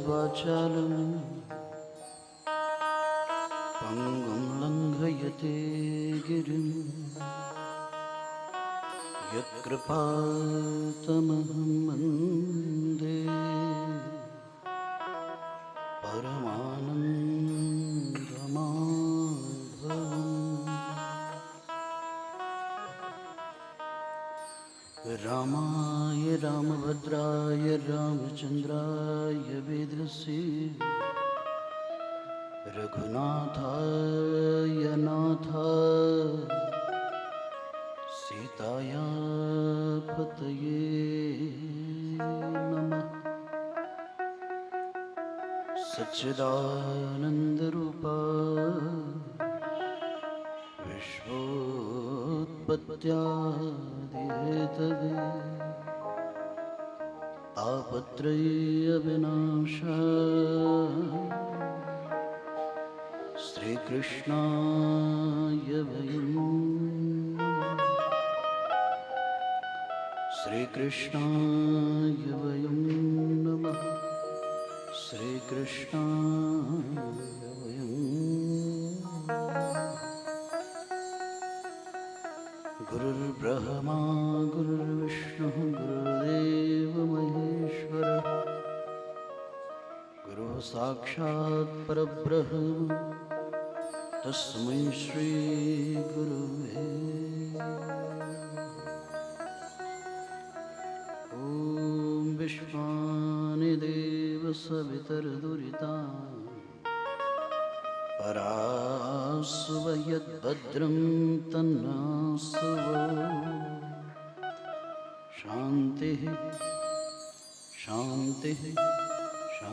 वाचालं पङ्गुं लङ्घयते गिरिं यत्कृपातमहं वन्दे परमानन्दमाधवम्। रामाय रामभद्राय रामचन्द्राय वेधसे रघुनाथाय नाथाय सीताया पतये नमः। सच्चिदानन्दरूपाय विश्वोत्पत्त्यादिहेतवे तापत्रयविनाशाय श्रीकृष्णाय वयं नमः। श्रीकृष्णाय वयं नमः। श्रीकृष्णाय वयं गुरुर्ब्रह्मा गुरुर्विष्णुः गुरुर्देवो महेश्वरः गुरुः साक्षात् परब्रह्म तस्मै श्री गुरुवे ॐ। विश्वानिदेव सवितर्दुरिताम् परासुव यद्भद्रं तन्नासुव शान्तिः शान्तिः शान्तिः।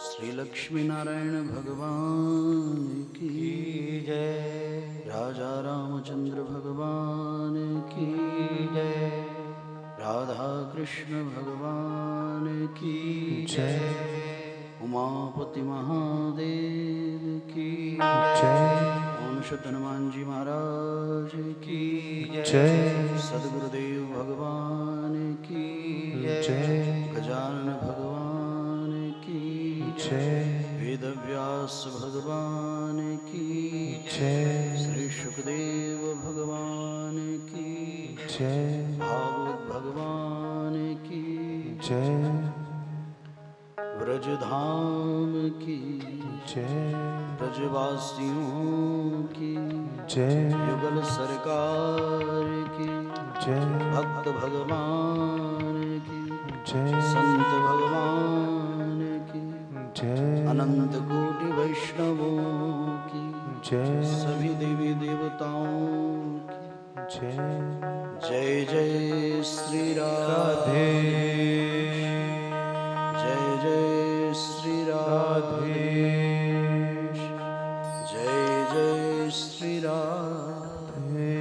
श्री लक्ष्मी नारायण भगवान की जय। राजा रामचंद्र भगवान की जय। राधा कृष्ण भगवान की जय। उमापति महादेव की जय। ओम हनुमान जी महाराज की जय। सद्गुरुदेव भगवान की जय। गजानन भगवान की जय। वेदव्यास भगवान की जय। श्री शुकदेव भगवान की जय। भागवत भगवान की जय। ब्रजधाम की जय। ब्रजवासियों की जय। युगल सरकार की जय। भक्त भगवान की जय। संत भगवान की जय। अनंत कोटि वैष्णवों की जय। सभी देवी देवताओं की जय। जय जय श्री राधे। जय जय श्री राधे। जय जय श्री राधे।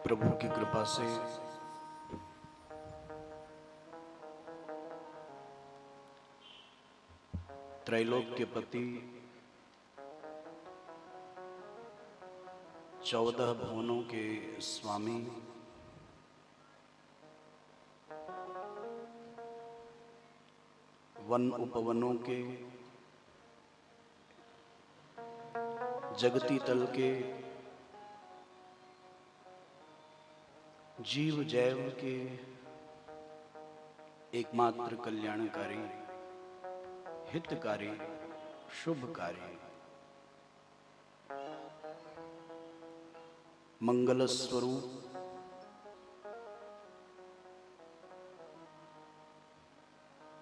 प्रभु की कृपा से त्रैलोक के पति 14 भुवनों के स्वामी वन उपवनों के जगती तल के जीव जैव के एकमात्र कल्याणकारी हितकारी शुभकारी मंगल स्वरूप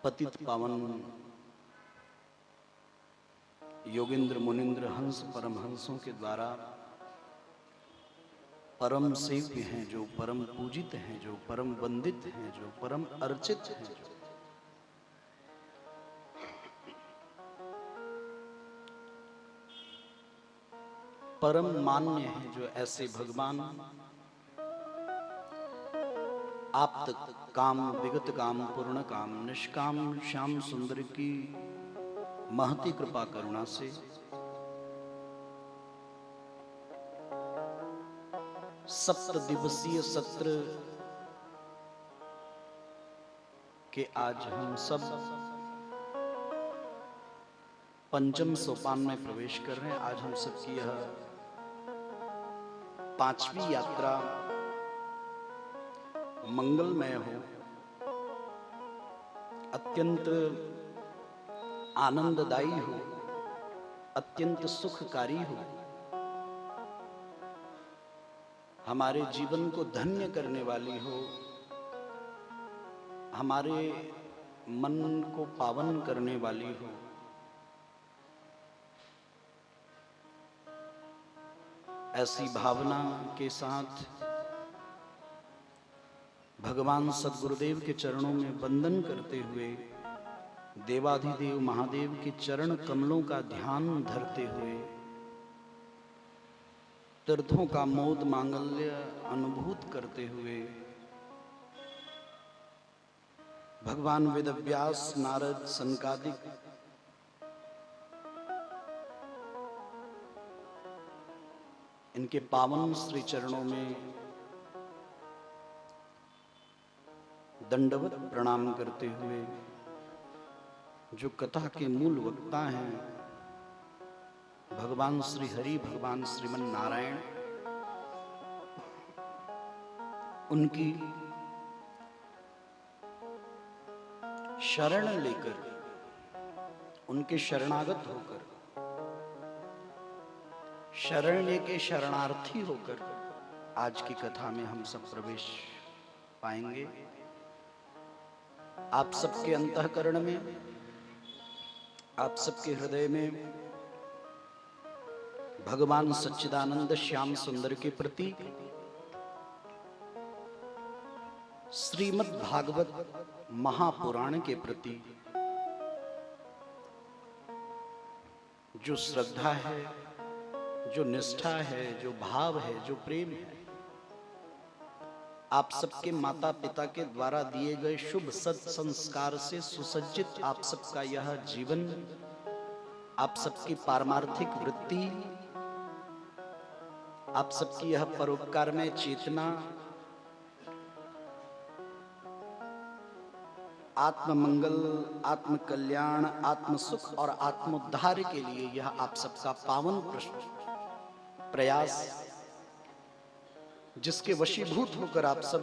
पतित पावन योगेंद्र मुनिंद्र हंस परमहंसों के द्वारा परम सेव्य हैं, जो परम पूजित हैं, जो परम वंदित हैं, जो परम अर्चित हैं, परम मान्य हैं, जो ऐसे भगवान आप तक काम विगत काम पूर्ण काम निष्काम श्याम सुंदर की महती कृपा करुणा से सप्त दिवसीय सत्र के आज हम सब पंचम सोपान में प्रवेश कर रहे हैं। आज हम सबकी यह 5वीं यात्रा मंगलमय हो, अत्यंत आनंददायी हो, अत्यंत सुखकारी हो, हमारे जीवन को धन्य करने वाली हो, हमारे मन को पावन करने वाली हो। ऐसी भावना के साथ भगवान सद्गुरुदेव के चरणों में वंदन करते हुए देवाधिदेव महादेव के चरण कमलों का ध्यान धरते हुए तीर्थों का मोद मांगल्य अनुभूत करते हुए भगवान वेदव्यास नारद सनकादिक इनके पावन श्री चरणों में दंडवत प्रणाम करते हुए जो कथा के मूल वक्ता हैं भगवान श्री हरि भगवान श्रीमन नारायण, उनकी शरण लेकर उनके शरणागत होकर शरण लेके शरणार्थी होकर आज की कथा में हम सब प्रवेश पाएंगे। आप सबके अंतःकरण में, आप सबके हृदय में भगवान सच्चिदानंद श्याम सुंदर के प्रति श्रीमद् भागवत महापुराण के प्रति जो श्रद्धा है, जो निष्ठा है, जो भाव है, जो प्रेम है, आप सबके माता पिता के द्वारा दिए गए शुभ सत् संस्कार से सुसज्जित आप सबका यह जीवन, आप सबकी पारमार्थिक वृत्ति, आप सबकी यह परोपकार में चेतना आत्म मंगल, आत्म कल्याण, आत्म सुख और आत्मोद्धार के लिए यह आप सबका पावन प्रयास, जिसके वशीभूत होकर आप सब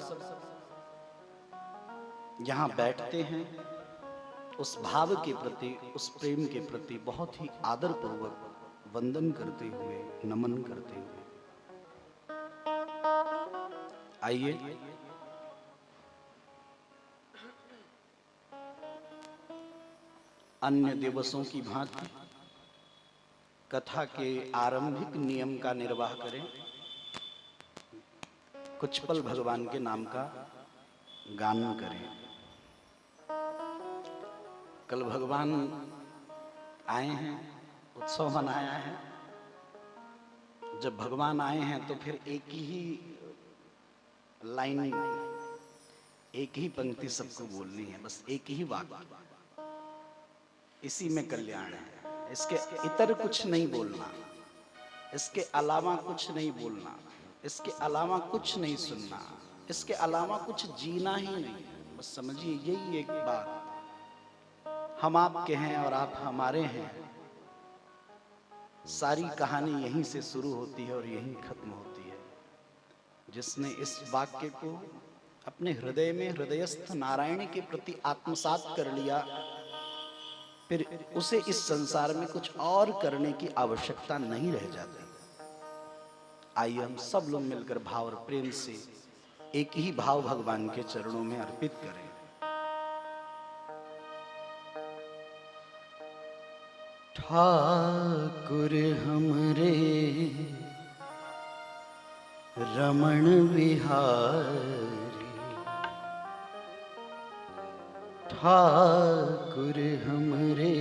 यहां बैठते हैं, उस भाव के प्रति, उस प्रेम के प्रति बहुत ही आदर पूर्वक वंदन करते हुए, नमन करते हुए आइए अन्य दिवसों की भांति कथा के आरंभिक नियम का निर्वाह करें। कुछ पल भगवान के नाम का गान करें। कल भगवान आए हैं, उत्सव मनाया है। जब भगवान आए हैं तो फिर एक ही लाइन एक ही पंक्ति सबको बोलनी है, बस एक ही वाक्य, इसी में कल्याण है। इसके इतर कुछ नहीं बोलना, इसके अलावा कुछ नहीं बोलना, इसके अलावा कुछ नहीं सुनना, इसके अलावा कुछ जीना ही नहीं। बस समझिए यही एक बात, हम आपके हैं और आप हमारे हैं। सारी कहानी यहीं से शुरू होती है और यहीं खत्म होती है। जिसने इस वाक्य को अपने हृदय में हृदयस्थ नारायण के प्रति आत्मसात कर लिया, फिर उसे इस संसार में कुछ और करने की आवश्यकता नहीं रह जाती। आइए हम सब लोग मिलकर भाव और प्रेम से एक ही भाव भगवान के चरणों में अर्पित करें। ठाकुर हमरे रमण बिहारी, ठाकुर हमरे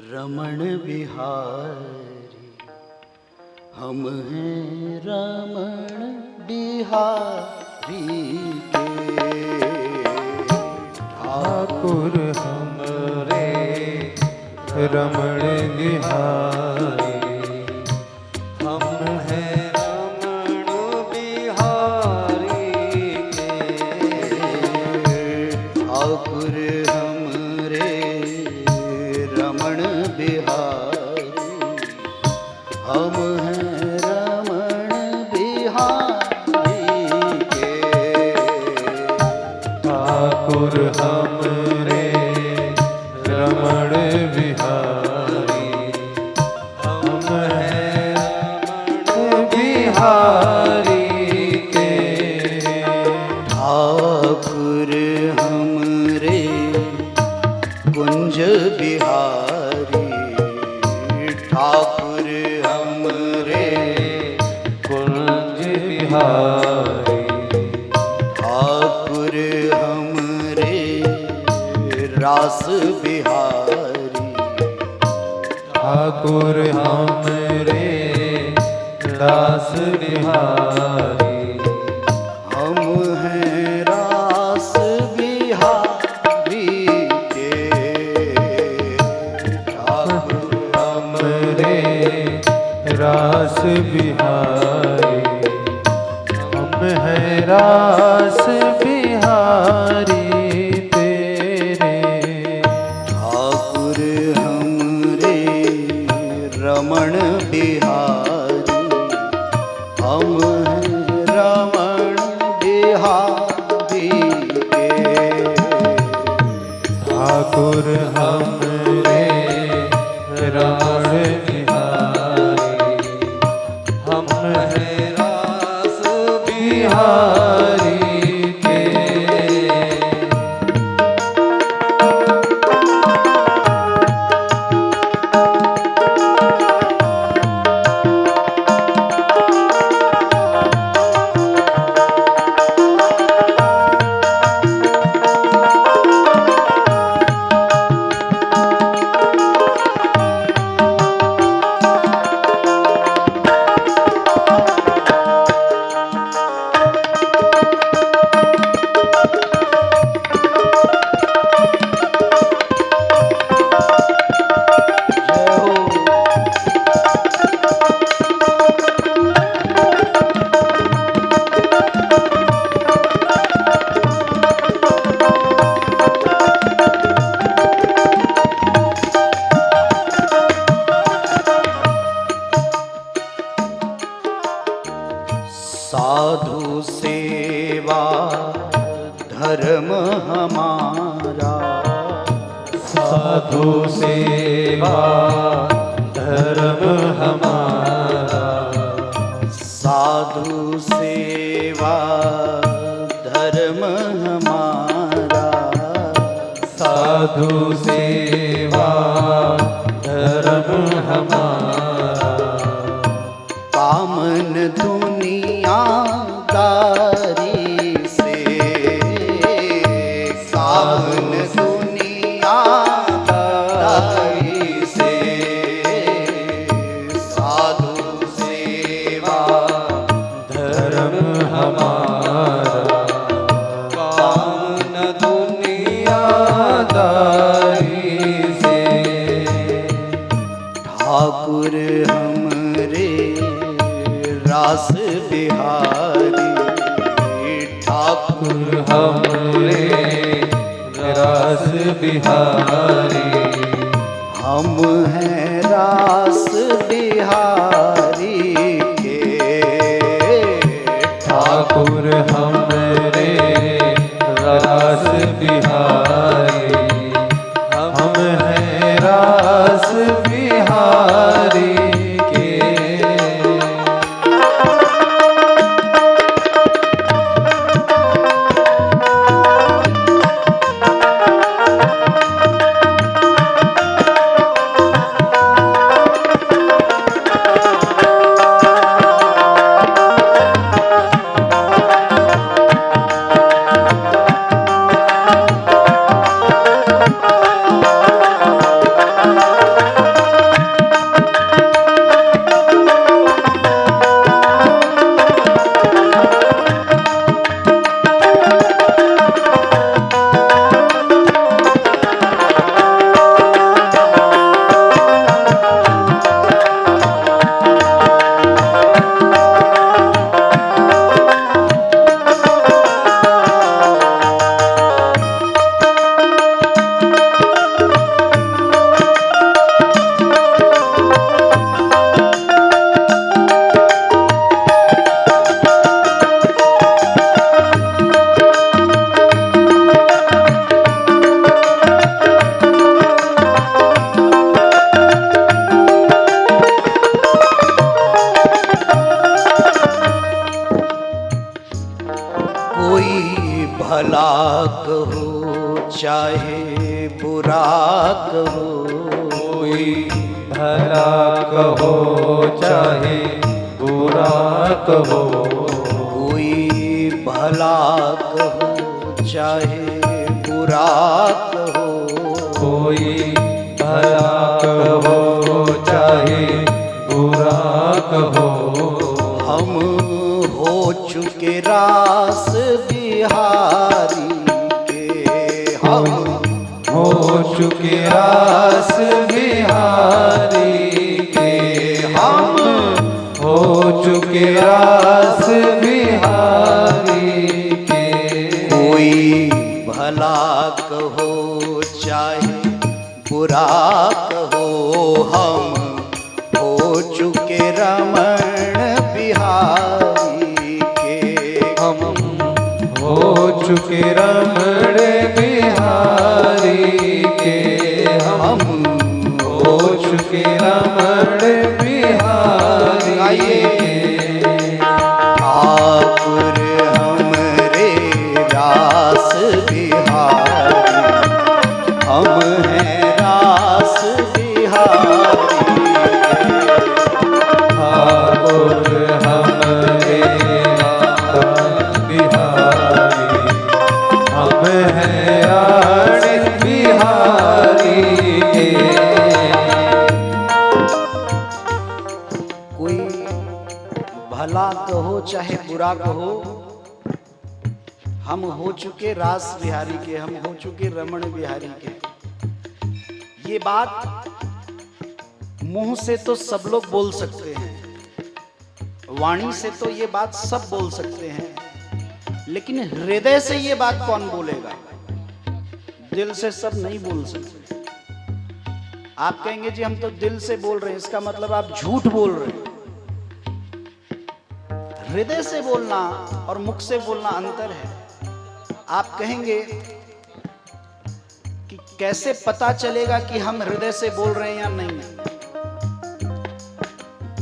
रमण बिहारी, हम हैं रमण बिहारी के। ठाकुर हमरे रमण बिहारी, हम हैं रमण बिहारी के। ठाकुर हमरे रमण बिहारी, हम हैं रमण बिहारी के। ठाकुर हमरे रमण बिहारी, हम हैं रमण बिहारी के। ठाकुर हमरे कुंज बिहारी, ठाकुर हमरे कुंज बिहारी, ठाकुर हमरे रास बिहारी, ठाकुर हमरे दास बिहारी, हम हैं रास बिहारी के। ठाकुर हमरे रास बिहारी, हम हैं रास बिहारी तेरे। ठाकुर हमरे रमण बिहारी, हम हैं रमण बिहारी के। ठाकुर हमरे रमण बिहारी, हम हैं रास बिहारी के। साधु सेवा धर्म हमारा, साधु सेवा धर्म हमारा, साधु सेवा धर्म हमारा, साधु सेवा धर्म हमारा। कामन दुनियादारी से, कामन दुनियादारी रास बिहारी ठाकुर हमरे रास बिहारी। हम हैं रास बिहारी के ठाकुर हमरे रास बिहारी। हम हैं रास बिहारी के। भला कहो चाहे बुरा कहो, कोई भला कहो चाहे बुरा कहो, कोई भला कहो चाहे बुरा कहो, कोई भला कहो चाहे बुरा कहो, हम हो चुके रास बिहारी के, हम हो चुके रास बिहारी के, हम हो चुके रास बिहारी के। कोई भला कहो चाहे बुरा कहो, हम हो चुके रमण बिहारी के, हम हो चुके रमण बिहारी के, हम हो चुके रमण बिहारी के। ठाकुर हमरे रास बिहारी, हम हैं रास बिहारी ठाकुर हमरे रास बिहारी, हम हैं रास बिहारी के। कोई भला कहो चाहे बुरा कहो, हम हो चुके रास बिहारी के, हम हो चुके रमण बिहारी के। ये बात मुंह से तो सब लोग बोल सकते हैं, वाणी से तो ये बात सब बोल सकते हैं, लेकिन हृदय से ये बात कौन बोलेगा? दिल से सब नहीं बोल सकते। आप कहेंगे जी हम तो दिल से बोल रहे हैं, इसका मतलब आप झूठ बोल रहे हैं। हृदय से बोलना और मुख से बोलना अंतर है। आप कहेंगे कि कैसे पता चलेगा कि हम हृदय से बोल रहे हैं या नहीं?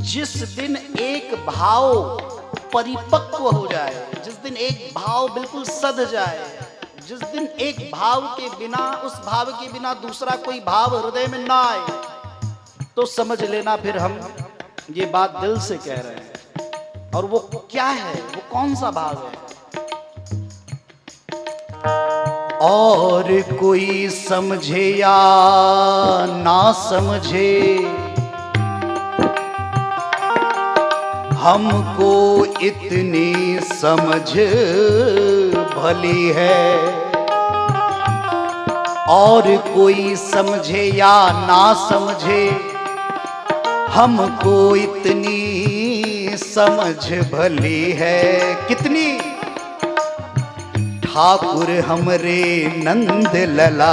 जिस दिन एक भाव परिपक्व हो जाए, जिस दिन एक भाव बिल्कुल सध जाए, जिस दिन एक भाव के बिना, उस भाव के बिना दूसरा कोई भाव हृदय में ना आए, तो समझ लेना फिर हम ये बात दिल से कह रहे हैं। और वो क्या है, वो कौन सा भाव है? और कोई समझे या ना समझे, हमको इतनी समझ भली है। और कोई समझे या ना समझे, हमको इतनी समझ भली है कितनी, ठाकुर हमरे नंद लला।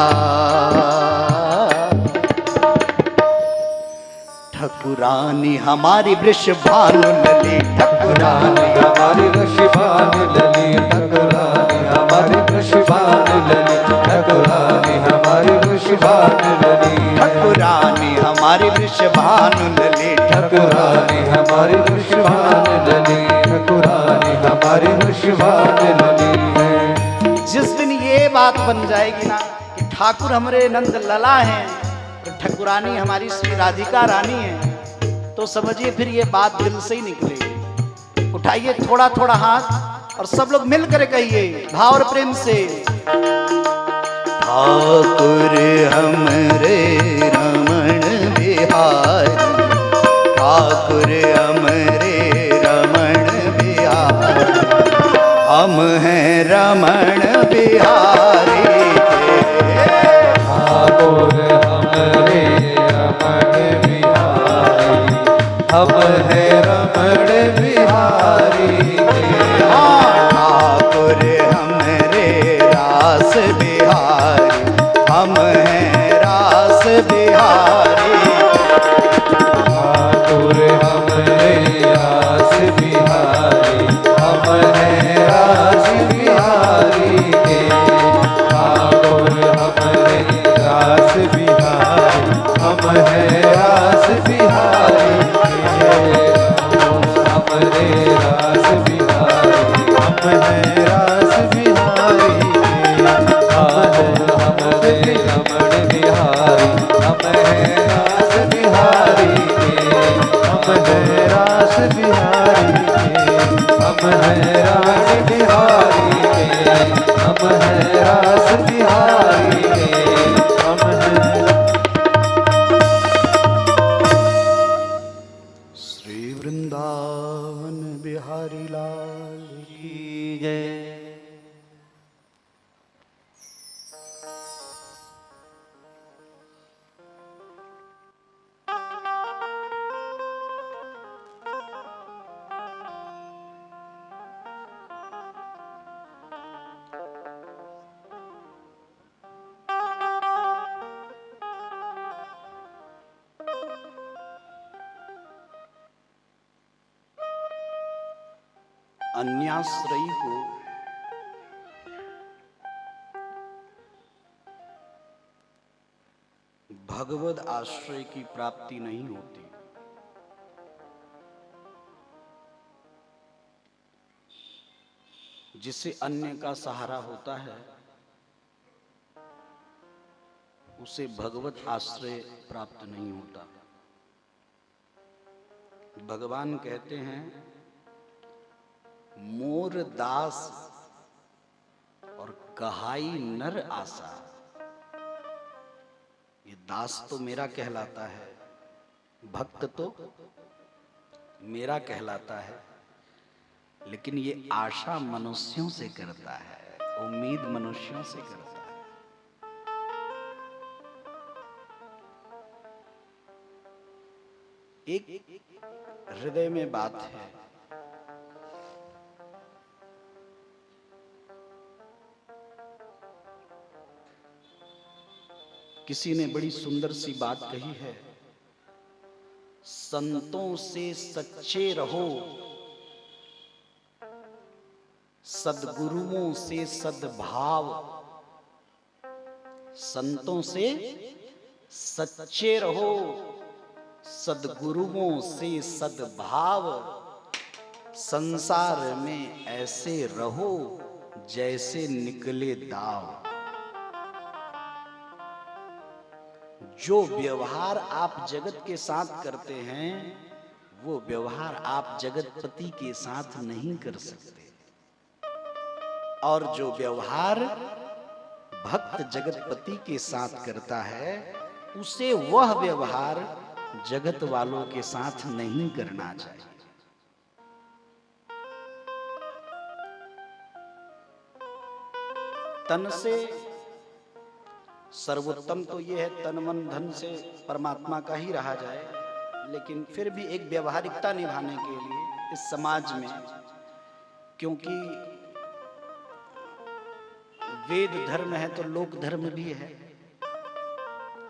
ठकुरानी हमारी वृषभानु लली, ठकुरानी हमारी वृषभानु लली, ठकुरानी हमारी वृषभानु लली, ठकुरानी हमारी वृषभानु लली, ठकुरानी हमारी वृषभानु लली, ठकुरानी हमारी वृषभानु लली, ठकुरानी हमारी वृषभानु लली है। जिस दिन ये बात बन जाएगी ना कि ठाकुर हमरे नंद लला हैं और ठकुरानी हमारी श्री राधिका रानी है, तो समझिए फिर ये बात दिल से ही निकलेगी। उठाइए थोड़ा थोड़ा हाथ और सब लोग मिलकर कहिए भाव और प्रेम से, ठाकुर हमरे रमण बिहारी, ठाकुर हमरे रमण बिहारी, हम हैं रमण बिहारी के। ठाकुर हमरे रमण बिहारी, हम हैं रमण बिहारी के। ठाकुर हमरे रास बिहारी, हम हैं रास बिहारी। ठाकुर हमरे रास बिहारी, हम हैं रास बिहारी के। ठाकुर हमरे रास बिहारी, हम हैं रास बिहारी के। हमरे रास बिहारी, हम हैं रास बिहारी के। ठाकुर हमरे रमण बिहारी, हम हैं रास बिहारी के। हम हैं रास बिहारी के, हम हैं रास बिहारी के। हम हैं रास बिहारी के, हम हैं। श्री वृंदावन बिहारी लाल की जय। अन्याश्रयी को भगवद आश्रय की प्राप्ति नहीं होती। जिसे अन्य का सहारा होता है उसे भगवत आश्रय प्राप्त नहीं होता। भगवान कहते हैं मोर दास और कहाई नर आशा। ये दास तो मेरा कहलाता है, भक्त तो मेरा कहलाता है, लेकिन ये आशा मनुष्यों से करता है, उम्मीद मनुष्यों से करता है। एक हृदय में बात है, किसी ने बड़ी सुंदर सी बात कही है, संतों से सच्चे रहो, सद्गुरुओं से सद्भाव। संतों से सच्चे रहो, सद्गुरुओं से सद्भाव। संसार में ऐसे रहो जैसे निकले दाव। जो व्यवहार आप जगत के साथ करते हैं वो व्यवहार आप जगतपति के साथ नहीं कर सकते, और जो व्यवहार भक्त जगतपति के साथ करता है उसे वह व्यवहार जगत वालों के साथ नहीं करना चाहिए। तन से सर्वोत्तम तो यह है तन मन धन से परमात्मा का ही रहा जाए, लेकिन फिर भी एक व्यवहारिकता निभाने के लिए इस समाज में, क्योंकि वेद धर्म है तो लोक धर्म भी है।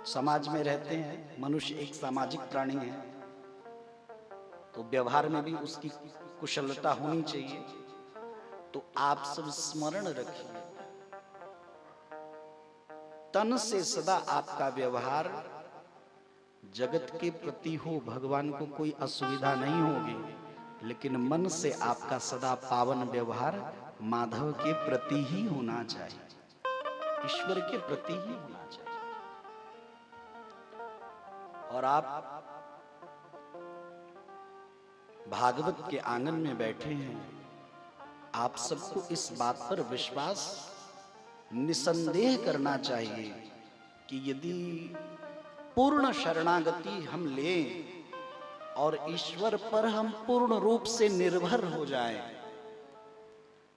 समाज में रहते हैं, मनुष्य एक सामाजिक प्राणी है, तो व्यवहार में भी उसकी कुशलता होनी चाहिए। तो आप सब स्मरण रखिए, तन से सदा आपका व्यवहार जगत के प्रति हो, भगवान को कोई असुविधा नहीं होगी, लेकिन मन से आपका सदा पावन व्यवहार माधव के प्रति ही होना चाहिए, ईश्वर के प्रति ही होना चाहिए। और आप भागवत के आंगन में बैठे हैं, आप सबको इस बात पर विश्वास निसंदेह करना चाहिए कि यदि पूर्ण शरणागति हम लें और ईश्वर पर हम पूर्ण रूप से निर्भर हो जाएं,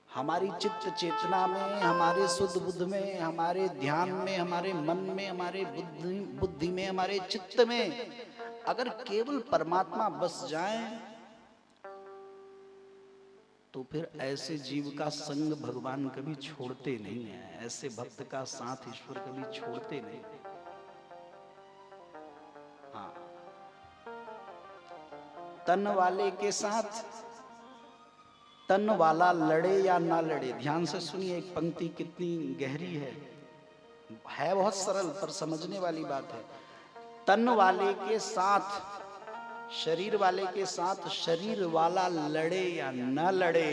हमारी चित्त चेतना में, हमारे शुद्ध बुद्ध में, हमारे ध्यान में, हमारे मन में, हमारे बुद्धि में, हमारे चित्त में अगर केवल परमात्मा बस जाए, तो फिर ऐसे जीव का संग भगवान कभी छोड़ते नहीं है, ऐसे भक्त का साथ ईश्वर कभी छोड़ते नहीं। हाँ, तन वाले के साथ तन वाला लड़े या ना लड़े, ध्यान से सुनिए, एक पंक्ति कितनी गहरी है बहुत सरल पर समझने वाली बात है। तन वाले के साथ, शरीर वाले के साथ शरीर वाला लड़े या न लड़े,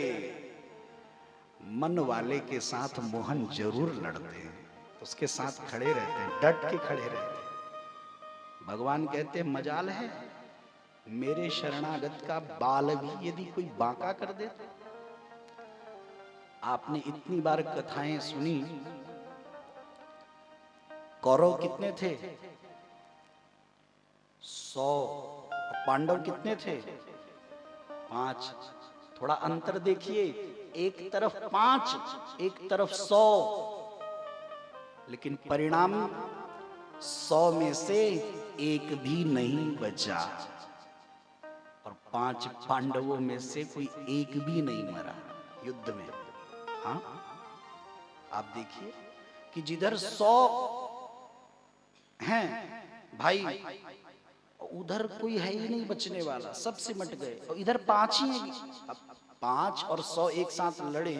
मन वाले के साथ मोहन जरूर लड़ते हैं, उसके साथ खड़े रहते हैं, डट के खड़े रहते हैं। भगवान कहते हैं मजाल है मेरे शरणागत का बाल भी यदि कोई बांका कर दे। आपने इतनी बार कथाएं सुनी, कौरव कितने थे? 100। पांडव कितने थे? 5। थोड़ा अंतर देखिए, एक तरफ 5, एक तरफ 100, लेकिन परिणाम 100 में से एक भी नहीं बचा, और 5 पांडवों में से कोई एक भी नहीं मरा युद्ध में। हाँ, आप देखिए कि जिधर 100 हैं भाई, उधर कोई है ही नहीं बचने वाला, सब सिमट गए, और इधर 5 ही हैं। अब 5 और 100 एक साथ लड़े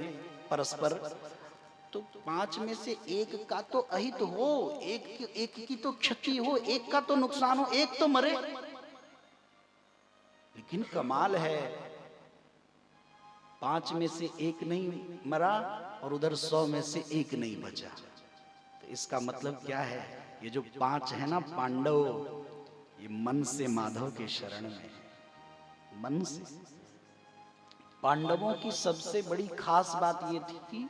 परस्पर, तो 5 में से एक का तो अहित हो, एक की तो क्षति हो, एक का तो नुकसान हो, एक तो मरे। लेकिन कमाल है, 5 में से एक नहीं मरा और उधर 100 में से एक नहीं बचा। तो इसका मतलब क्या है? ये जो 5 है ना पांडव, ये मन से माधव के शरण में, मन से। पांडवों की सबसे बड़ी खास बात ये थी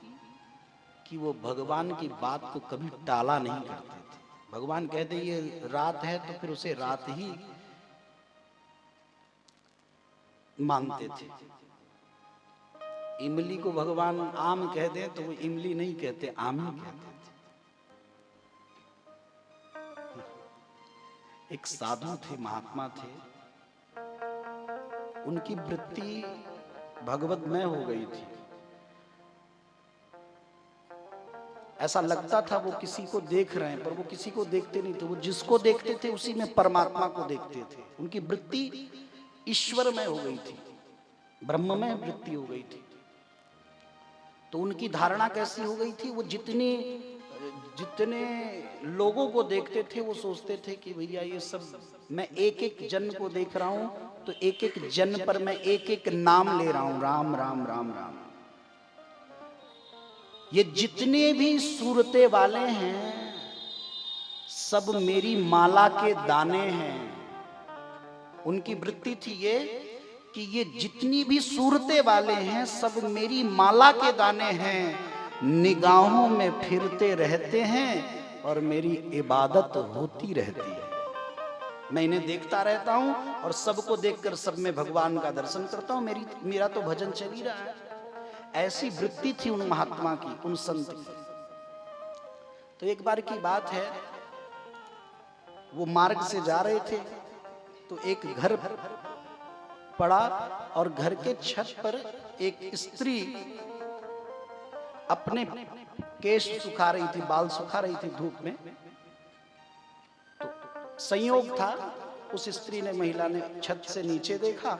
कि वो भगवान की बात को कभी टाला नहीं करते थे। भगवान कहते ये रात है तो फिर उसे रात ही मानते थे। इमली को भगवान आम कह दें तो वो इमली नहीं कहते, आम ही कहते थे। एक साधु थे, महात्मा थे, उनकी वृत्ति भगवतमय हो गई थी। ऐसा लगता था वो किसी को देख रहे हैं, पर वो किसी को देखते नहीं थे, वो जिसको देखते थे उसी में परमात्मा को देखते थे। उनकी वृत्ति ईश्वरमय हो गई थी, ब्रह्ममय वृत्ति हो गई थी। तो उनकी धारणा कैसी हो गई थी? वो जितने लोगों को देखते थे वो सोचते थे कि भैया ये सब, मैं एक एक जन को देख रहा हूं तो एक एक जन पर मैं एक एक नाम ले रहा हूं, राम राम राम राम। ये जितने भी सूरतें वाले हैं सब मेरी माला के दाने हैं। उनकी वृत्ति थी ये कि ये जितनी भी सूरतें वाले हैं सब मेरी माला के दाने हैं, निगाहों में फिरते रहते हैं और मेरी इबादत होती रहती है। मैं इन्हें देखता रहता हूं और सबको देखकर सब में भगवान का दर्शन करता हूं, मेरा तो भजन चल ही रहा है। ऐसी वृत्ति थी उन महात्मा की, उन संत की। तो एक बार की बात है, वो मार्ग से जा रहे थे तो एक घर पड़ा और घर के छत पर एक स्त्री अपने केश सुखा रही थी, बाल सुखा रही थी धूप में। तो संयोग था, उस स्त्री ने, महिला ने छत से नीचे देखा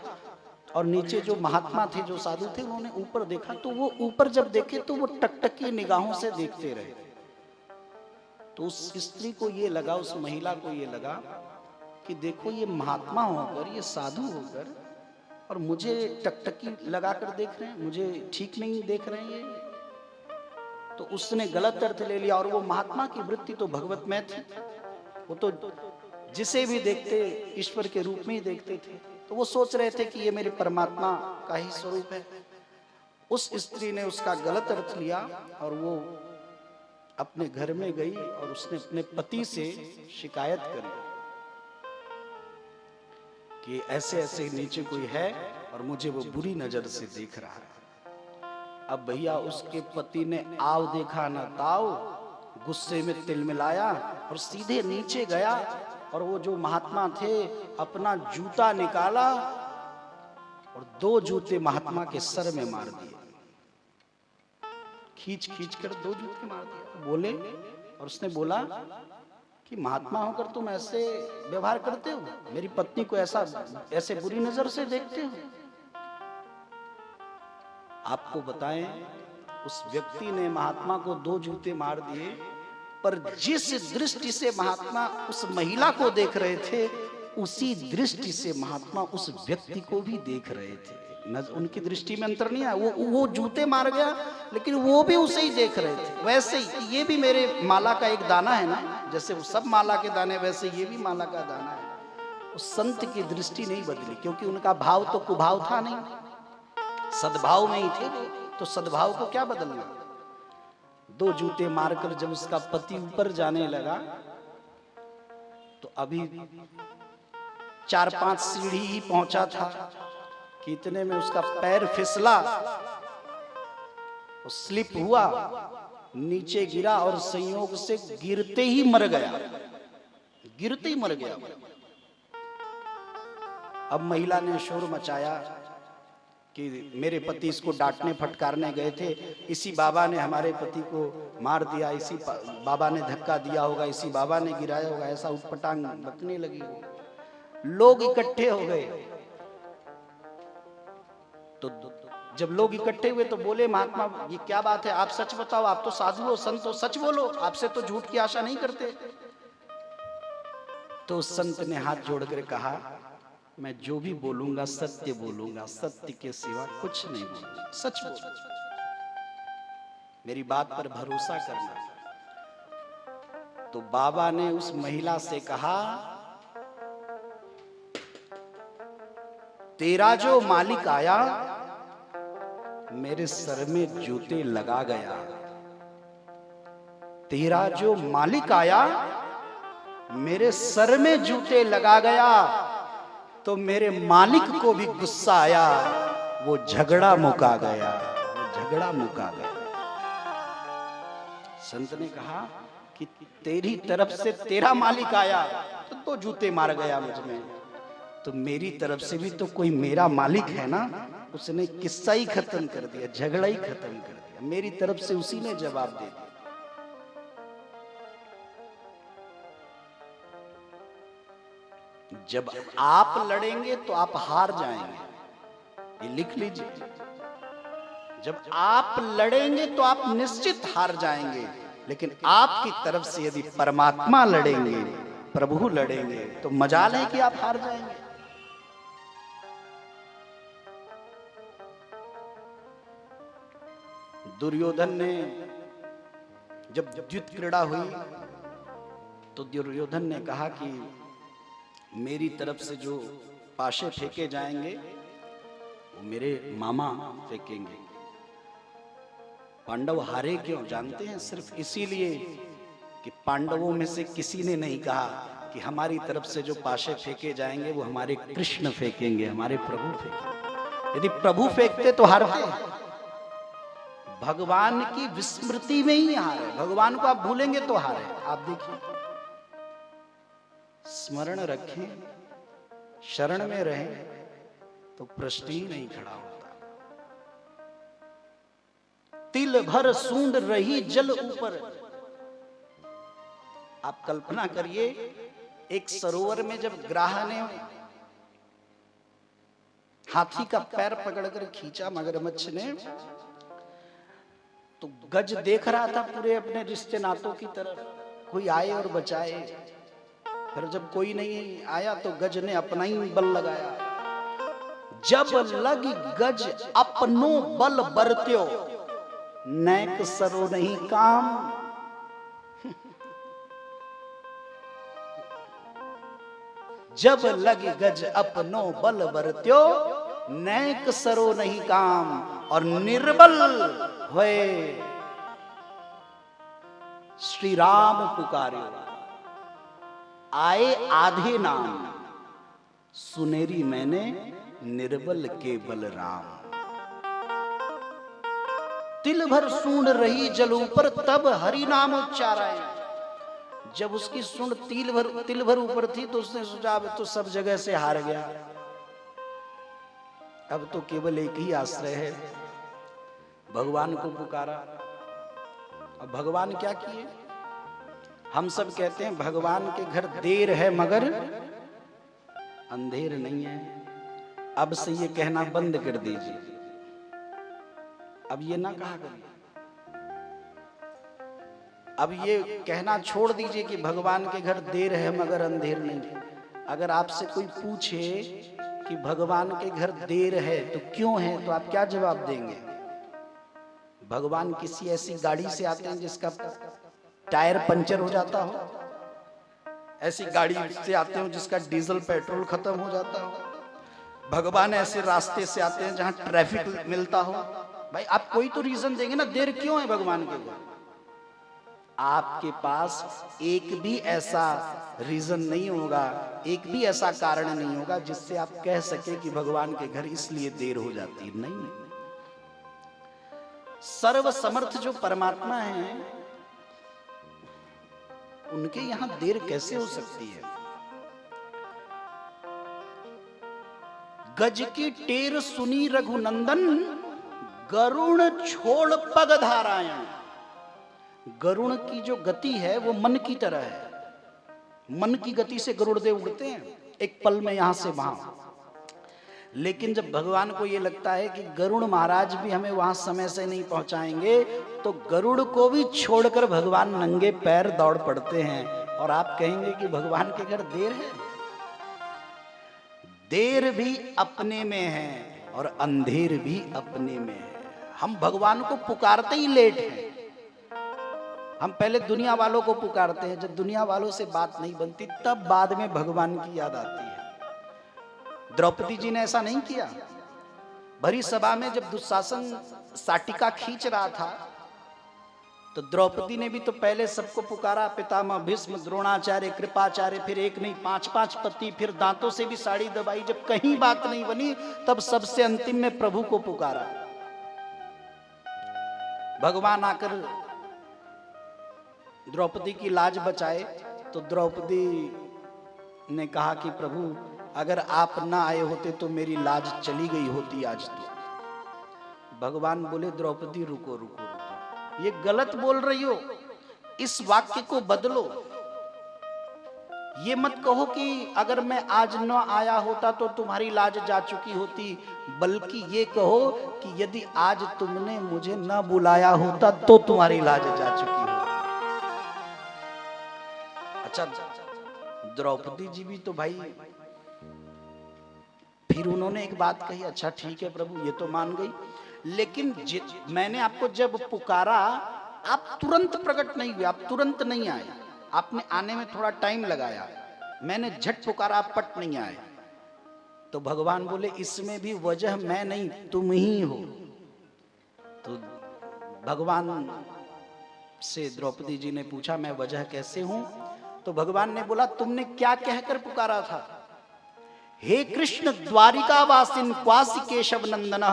और नीचे जो महात्मा थे, जो साधु थे, उन्होंने ऊपर देखा। तो वो ऊपर जब देखे तो वो टकटकी निगाहों से देखते रहे। तो उस स्त्री को ये लगा, उस महिला को ये लगा कि देखो ये महात्मा होकर, ये साधु होकर, और मुझे टकटकी लगाकर देख रहे हैं, मुझे ठीक नहीं देख रहे हैं ये। तो उसने गलत अर्थ ले लिया। और वो महात्मा की वृत्ति तो भगवतमय थी, वो तो जिसे भी देखते ईश्वर के रूप में ही देखते थे। तो वो सोच रहे थे कि ये मेरे परमात्मा का ही स्वरूप है। उस स्त्री ने उसका गलत अर्थ लिया और वो अपने घर में गई और उसने अपने पति से शिकायत करी कि ऐसे ऐसे नीचे कोई है और मुझे वो बुरी नजर से देख रहा है। अब भैया उसके पति ने आव देखा ना ताव, गुस्से में तिल मिलाया और सीधे नीचे गया और वो जो महात्मा थे अपना जूता निकाला और 2 जूते महात्मा के सर में मार दिए। खींच खींच कर 2 जूते मार दिए। बोले, और उसने बोला कि महात्मा होकर तुम ऐसे व्यवहार करते हो, मेरी पत्नी को ऐसे बुरी नजर से देखते हो। आपको बताएं, उस व्यक्ति ने महात्मा को 2 जूते मार दिए, पर जिस दृष्टि से महात्मा उस महिला को देख रहे थे, उसी दृष्टि से महात्मा उस व्यक्ति को भी देख रहे थे। उनकी दृष्टि में अंतर नहीं आया। वो जूते मार गया, लेकिन वो भी उसे ही देख रहे थे। वैसे ही ये भी मेरे माला का एक दाना है ना, जैसे वो सब माला के दाने, वैसे ये भी माला का दाना है। उस संत की दृष्टि नहीं बदली, क्योंकि उनका भाव तो कुभाव था नहीं, सद्भाव में ही थे। तो सद्भाव को क्या बदलना। 2 जूते मारकर जब उसका पति ऊपर जाने लगा तो अभी 4-5 सीढ़ी ही पहुंचा था कि इतने में उसका पैर फिसला, वो स्लिप हुआ, नीचे गिरा और संयोग से गिरते ही मर गया। गिरते ही मर गया। अब महिला ने शोर मचाया कि मेरे पति इसको डांटने फटकारने गए थे, इसी बाबा ने हमारे पति को मार दिया, इसी बाबा ने धक्का दिया होगा, इसी बाबा ने गिराया होगा, ऐसा उटपटांग बकने लगी। लोग इकट्ठे हो गए। तो जब लोग इकट्ठे हुए तो बोले, महात्मा ये क्या बात है, आप सच बताओ, आप तो साधु हो, संत हो, सच बोलो, आपसे तो झूठ की आशा नहीं करते। तो संत ने हाथ जोड़कर कहा, मैं जो भी बोलूंगा सत्य बोलूंगा, सत्य के सिवा कुछ नहीं बोलूंगा, सच बोलूंगा, मेरी बात पर भरोसा करना। तो बाबा ने उस महिला से कहा, तेरा जो मालिक आया मेरे सर में जूते लगा गया। तेरा जो मालिक आया मेरे सर में जूते लगा गया। तो मेरे मालिक को भी गुस्सा आया, वो झगड़ा मुका गया, वो झगड़ा मुका गया। संत ने कहा कि तेरी तरफ से तेरा मालिक आया तो 2 जूते मार गया मुझ में, तो मेरी तरफ से भी तो कोई मेरा मालिक है ना, उसने किस्सा ही खत्म कर दिया, झगड़ा ही खत्म कर दिया, मेरी तरफ से उसी ने जवाब दे दिया। जब आप लड़ेंगे तो आप हार जाएंगे, ये लिख लीजिए। जब आप लड़ेंगे तो आप निश्चित हार जाएंगे, लेकिन आपकी तरफ से यदि परमात्मा लड़ेंगे, प्रभु लड़ेंगे, तो मजाल है कि आप हार जाएंगे। दुर्योधन ने जब युद्ध क्रीड़ा हुई तो दुर्योधन ने कहा कि मेरी तरफ से जो पाशे फेंके जाएंगे वो मेरे मामा फेंकेंगे। पांडव हारे क्यों जानते हैं? सिर्फ इसीलिए कि पांडवों में से किसी ने नहीं कहा कि हमारी तरफ से जो पाशे फेंके जाएंगे वो हमारे कृष्ण फेंकेंगे, हमारे प्रभु फेंकेंगे। यदि प्रभु फेंकते तो हारते। भगवान की विस्मृति में ही हारे, भगवान को आप भूलेंगे तो हारे। आप देखिए, स्मरण रखें, शरण में रहें, तो प्रश्न ही नहीं खड़ा होता। तिल भर सूंड रही जल ऊपर। आप कल्पना करिए, एक सरोवर में जब ग्राह ने हाथी का पैर पकड़कर खींचा मगरमच्छ ने, तो गज देख रहा था पूरे अपने रिश्ते नातों की तरफ, कोई आए और बचाए। फिर जब कोई नहीं आया तो गज ने अपना ही बल लगाया। जब लग गज अपनो बल बरत्यो, नैक सरो नहीं काम। जब लग गज अपनो बल बरत्यो, नैक सरो नहीं काम। और निर्बल हुए श्री राम पुकार्यो, आए आधे नाम। सुनेरी मैंने निर्बल के बलराम। तिल भर सूंड रही जल ऊपर, तब हरि नाम उच्चाराय। जब उसकी सूंड तिल भर ऊपर थी तो उसने सोचा अब तो सब जगह से हार गया, अब तो केवल एक ही आश्रय है। भगवान को पुकारा। अब भगवान क्या किए? हम सब कहते हैं भगवान के घर देर है मगर अंधेर नहीं है। अब से ये कहना बंद कर दीजिए, अब ये ना कहा करिए। अब ये कहना छोड़ दीजिए कि भगवान के घर देर है मगर अंधेर नहीं। अगर आपसे कोई पूछे कि भगवान के घर देर है तो क्यों है, तो आप क्या जवाब देंगे? भगवान किसी ऐसी गाड़ी से आते हैं जिसका टायर पंचर हो जाता हो, ऐसी गाड़ी से आते हो जिसका डीजल पेट्रोल खत्म हो जाता हो। भगवान ऐसे रास्ते से आते हैं जहां ट्रैफिक मिलता हो। भाई आप कोई तो रीजन देंगे ना, देर क्यों है भगवान के घर? आपके पास एक भी ऐसा रीजन नहीं होगा, एक भी ऐसा कारण नहीं होगा जिससे आप कह सके कि भगवान के घर इसलिए देर हो जाती है। नहीं, सर्व समर्थ जो परमात्मा है उनके यहां देर कैसे हो सकती है? गज की टेर सुनी रघुनंदन, गरुण छोड़ पग धारायण। गरुण की जो गति है वो मन की तरह है। मन की गति से गरुड़ देव उड़ते हैं एक पल में यहां से वहां। लेकिन जब भगवान को ये लगता है कि गरुड़ महाराज भी हमें वहां समय से नहीं पहुंचाएंगे, तो गरुड़ को भी छोड़कर भगवान नंगे पैर दौड़ पड़ते हैं। और आप कहेंगे कि भगवान के घर देर है? देर भी अपने में है और अंधेर भी अपने में है। हम भगवान को पुकारते ही लेट हैं। हम पहले दुनिया वालों को पुकारते हैं, जब दुनिया वालों से बात नहीं बनती तब बाद में भगवान की याद आती है। द्रौपदी जी ने ऐसा नहीं किया। भरी सभा में जब दुशासन साटिका खींच रहा था तो द्रौपदी ने भी तो पहले सबको पुकारा, पितामह भीष्म, द्रोणाचार्य, कृपाचार्य, फिर एक नहीं 5-5 पति, फिर दांतों से भी साड़ी दबाई। जब कहीं बात नहीं बनी तब सबसे अंतिम में प्रभु को पुकारा। भगवान आकर द्रौपदी की लाज बचाए तो द्रौपदी ने कहा कि प्रभु अगर आप ना आए होते तो मेरी लाज चली गई होती आज तो। भगवान बोले द्रौपदी रुको रुको रुको, ये गलत बोल रही हो, इस वाक्य को बदलो। ये मत कहो कि अगर मैं आज न आया होता तो तुम्हारी लाज जा चुकी होती, बल्कि ये कहो कि यदि आज तुमने मुझे न बुलाया होता तो तुम्हारी लाज जा चुकी होती। अच्छा, द्रौपदी जी भी तो भाई, फिर उन्होंने एक बात कही, अच्छा ठीक है प्रभु ये तो मान गई, लेकिन मैंने आपको जब पुकारा आप तुरंत प्रकट नहीं हुए, आप तुरंत नहीं आए, आपने आने में थोड़ा टाइम लगाया। मैंने झट पुकारा, आप पट नहीं आए। तो भगवान बोले इसमें भी वजह मैं नहीं तुम ही हो। तो भगवान से द्रौपदी जी ने पूछा मैं वजह कैसे हूं? तो भगवान ने बोला तुमने क्या कहकर पुकारा था? हे कृष्ण द्वारिका वासिन क्वासी केशव नंदन,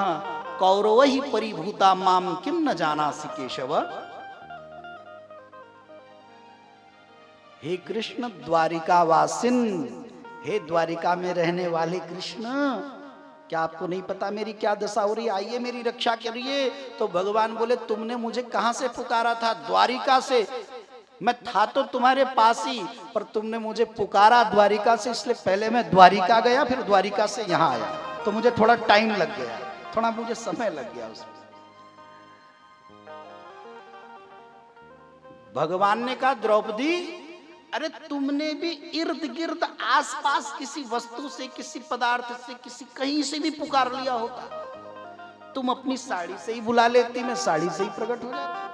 कौरवहि परिभूता माम किम न जानासि केशव। हे कृष्ण द्वारिका वासिन, हे द्वारिका में रहने वाले कृष्ण, क्या आपको नहीं पता मेरी क्या दशा हो रही है? आइए मेरी रक्षा करिए। तो भगवान बोले, तुमने मुझे कहां से पुकारा था? द्वारिका से। मैं था तो तुम्हारे पास ही, पर तुमने मुझे पुकारा द्वारिका से, इसलिए पहले मैं द्वारिका गया, फिर द्वारिका से यहां आया। तो मुझे थोड़ा टाइम लग गया, थोड़ा मुझे समय लग गया उसमें। भगवान ने कहा, द्रौपदी, अरे तुमने भी इर्द गिर्द आसपास किसी वस्तु से, किसी पदार्थ से, किसी कहीं से भी पुकार लिया होता। तुम अपनी साड़ी से ही बुला लेती, मैं साड़ी से ही प्रकट हो जाता।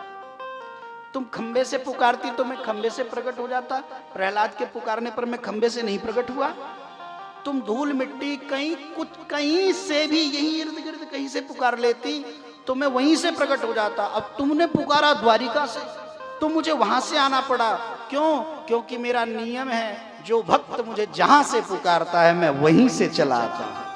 तुम खंबे से पुकारती तो मैं खंबे से प्रकट हो जाता। प्रहलाद के पुकारने पर मैं खंबे से नहीं प्रकट हुआ। तुम धूल मिट्टी कहीं कुछ कहीं से भी यहीं इर्द गिर्द कहीं से पुकार लेती तो मैं वहीं से प्रकट हो जाता। अब तुमने पुकारा द्वारिका से तो मुझे वहां से आना पड़ा। क्यों? क्योंकि मेरा नियम है, जो भक्त मुझे जहां से पुकारता है मैं वहीं से चला आता हूं।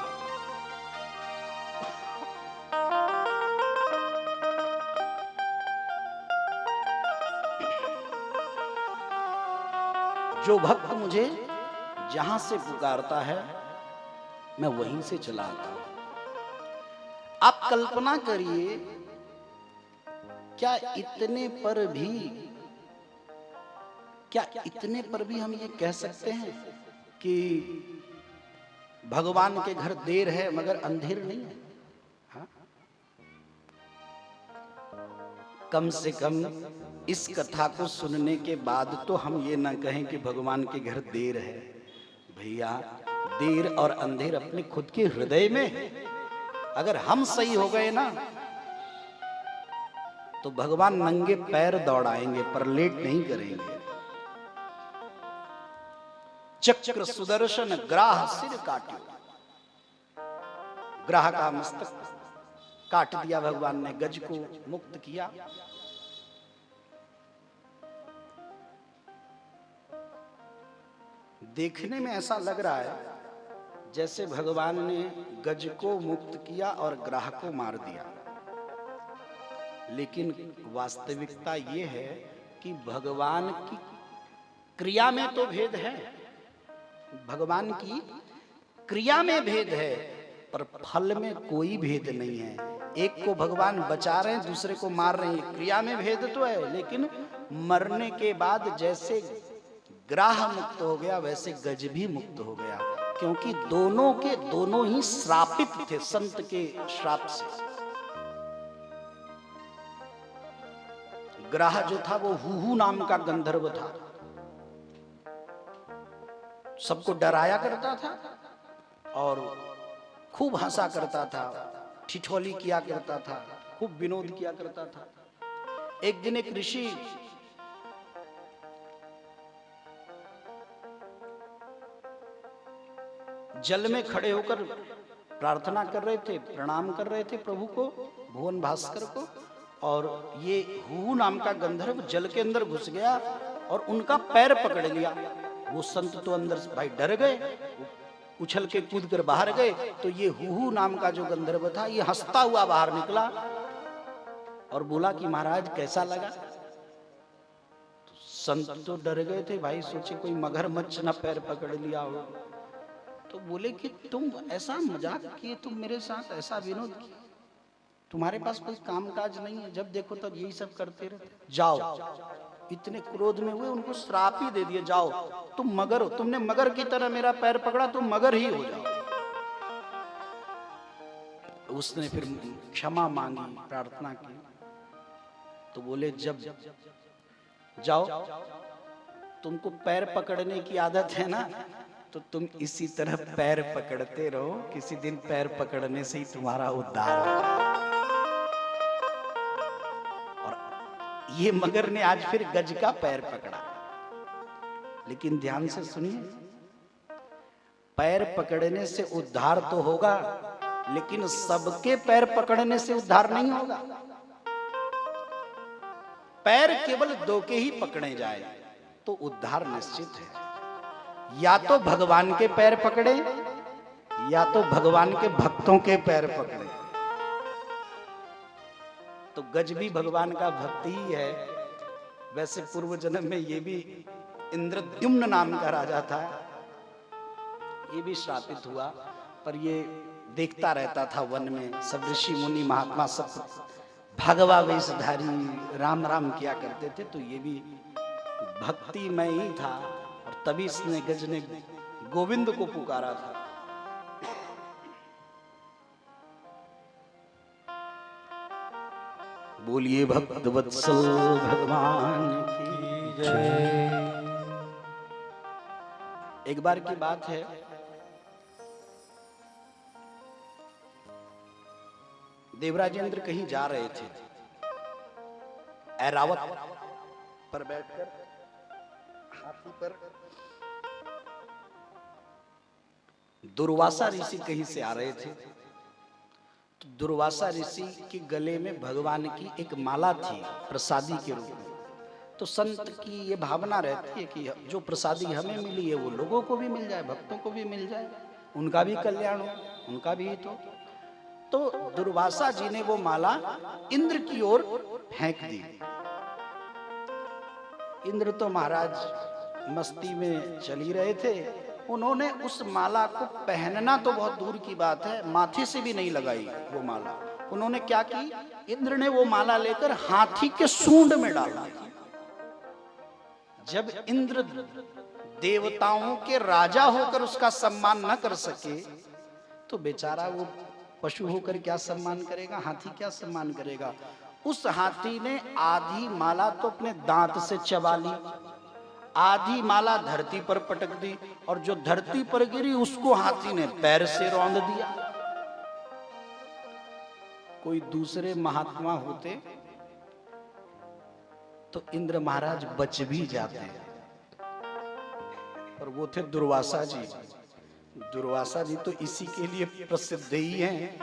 जो भक्त मुझे जहां से पुकारता है मैं वहीं से चला आता हूं। आप कल्पना करिए, क्या इतने पर भी हम ये कह सकते हैं कि भगवान के घर देर है मगर अंधेर नहीं है? हाँ? कम से कम इस कथा को सुनने के बाद तो हम ये ना कहें कि भगवान के घर देर है। भैया, देर और अंधेर अपने खुद के हृदय में है। अगर हम सही हो गए ना तो भगवान नंगे पैर दौड़ाएंगे पर लेट नहीं करेंगे। चक्र सुदर्शन ग्राह सिर काट्यो, ग्राह का मस्तक काट दिया भगवान ने, गज को मुक्त किया। देखने में ऐसा लग रहा है जैसे भगवान ने गज को मुक्त किया और ग्राह को मार दिया, लेकिन वास्तविकता ये है कि भगवान की क्रिया में तो भेद है। भगवान की क्रिया में भेद है पर फल में कोई भेद नहीं है। एक को भगवान बचा रहे हैं, दूसरे को मार रहे हैं। क्रिया में भेद तो है, लेकिन मरने के बाद जैसे ग्राह मुक्त हो गया वैसे गज भी मुक्त हो गया, क्योंकि दोनों के दोनों ही श्रापित थे संत के श्राप से। ग्राह जो था वो हुहू नाम का गंधर्व था, सबको डराया करता था और खूब हंसा करता था, ठिठोली किया करता था, खूब विनोद किया करता था। एक दिन एक ऋषि जल में खड़े होकर प्रार्थना कर रहे थे, प्रणाम कर रहे थे प्रभु को, भुवन भास्कर को, और ये हू नाम का गंधर्व जल के अंदर घुस गया और उनका पैर पकड़ लिया। वो संत तो अंदर से भाई डर गए, उछल के कूद कर बाहर गए। तो ये हू नाम का जो गंधर्व था ये हंसता हुआ बाहर निकला और बोला कि महाराज कैसा लगा? तो संत तो डर गए थे भाई, सोचे कोई मगरमच्छ ना पैर पकड़ लिया हो। तो बोले कि तुम ऐसा मजाक किए, तुम मेरे साथ ऐसा विनोद किए, तुम्हारे पास कोई कामकाज नहीं है, जब देखो तब यही सब करते रहते, जाओ। इतने क्रोध में हुए, उनको श्राप ही दे दिए, जाओ तुम मगर हो, तुमने मगर की तरह मेरा पैर पकड़ा, तुम मगर ही हो जाओ। उसने फिर क्षमा मांगी, प्रार्थना की। तो बोले जब जाओ, तुमको पैर पकड़ने की आदत है ना, तो तुम इसी तरह पैर पकड़ते रहो, किसी दिन पैर पकड़ने से ही तुम्हारा उद्धार हो जाए। और ये मगर ने आज फिर गज का पैर पकड़ा। लेकिन ध्यान से सुनिए, पैर पकड़ने से उद्धार तो होगा, लेकिन सबके पैर पकड़ने से उद्धार नहीं होगा। पैर केवल दो के ही पकड़े जाए तो उद्धार निश्चित है। या तो भगवान के पैर पकड़े या तो भगवान के भक्तों के पैर पकड़े। तो गज भी भगवान का भक्त ही है। वैसे पूर्व जन्म में ये भी इंद्रद्युम्न नाम का राजा था, ये भी श्रापित हुआ, पर ये देखता रहता था वन में, सब ऋषि मुनि महात्मा सब भगवा वेशधारी राम राम किया करते थे, तो ये भी भक्ति में ही था। और तभी इसने गज ने गोविंद को पुकारा था। बोलिए भक्त वत्सल भगवान की जय। एक बार की बात है, देवराजेंद्र कहीं जा रहे थे, ऐरावत पर बैठकर हाथी पर दुर्वासा ऋषि कहीं से आ रहे थे। तो दुर्वासा ऋषि के गले में भगवान की एक माला थी प्रसादी के रूप में। तो संत की ये भावना रहती है कि जो प्रसादी हमें मिली है वो लोगों को भी मिल जाए, भक्तों को भी मिल जाए, उनका भी कल्याण हो, उनका भी हित हो। तो दुर्वासा जी ने वो माला इंद्र की ओर फेंक दी। इंद्र तो महाराज मस्ती में चल ही रहे थे, उन्होंने उस माला को पहनना तो बहुत दूर की बात है, माथे से भी नहीं लगाई वो माला। उन्होंने क्या की, इंद्र ने वो माला लेकर हाथी के सूंड में डाला। जब इंद्र देवताओं के राजा होकर उसका सम्मान न कर सके, तो बेचारा वो पशु होकर क्या सम्मान करेगा, हाथी क्या सम्मान करेगा। उस हाथी ने आधी माला तो अपने दांत से चबा ली, आधी माला धरती पर पटक दी, और जो धरती पर गिरी उसको हाथी ने पैर से रौंद दिया। कोई दूसरे महात्मा होते तो इंद्र महाराज बच भी जाते, और वो थे दुर्वासा जी। दुर्वासा जी तो इसी के लिए प्रसिद्ध ही हैं,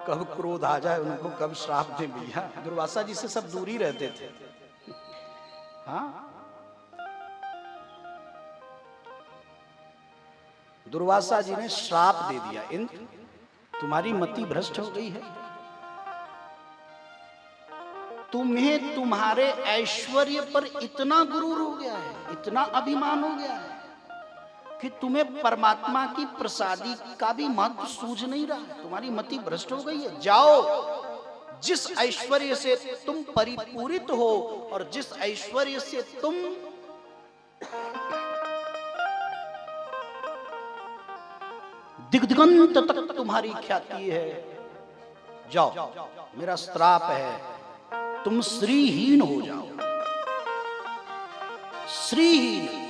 कब क्रोध आ जाए उनको, कब श्राप दे भैया। दुर्वासा जी से सब दूर ही रहते थे। हाँ, दुर्वासा जी ने श्राप दे दिया, इंद्र तुम्हारी मति भ्रष्ट हो गई है, तुम्हें तुम्हारे ऐश्वर्य पर इतना गुरूर हो गया है, इतना अभिमान हो गया है कि तुम्हें परमात्मा की प्रसादी का भी महत्व सूझ नहीं रहा है, तुम्हारी मति भ्रष्ट हो गई है। जाओ, जिस ऐश्वर्य से तुम परिपूरित हो और जिस ऐश्वर्य से तुम दिग्दिगंत तक तुम्हारी ख्याति है, जाओ, मेरा श्राप है, तुम श्रीहीन हो जाओ। श्रीहीन,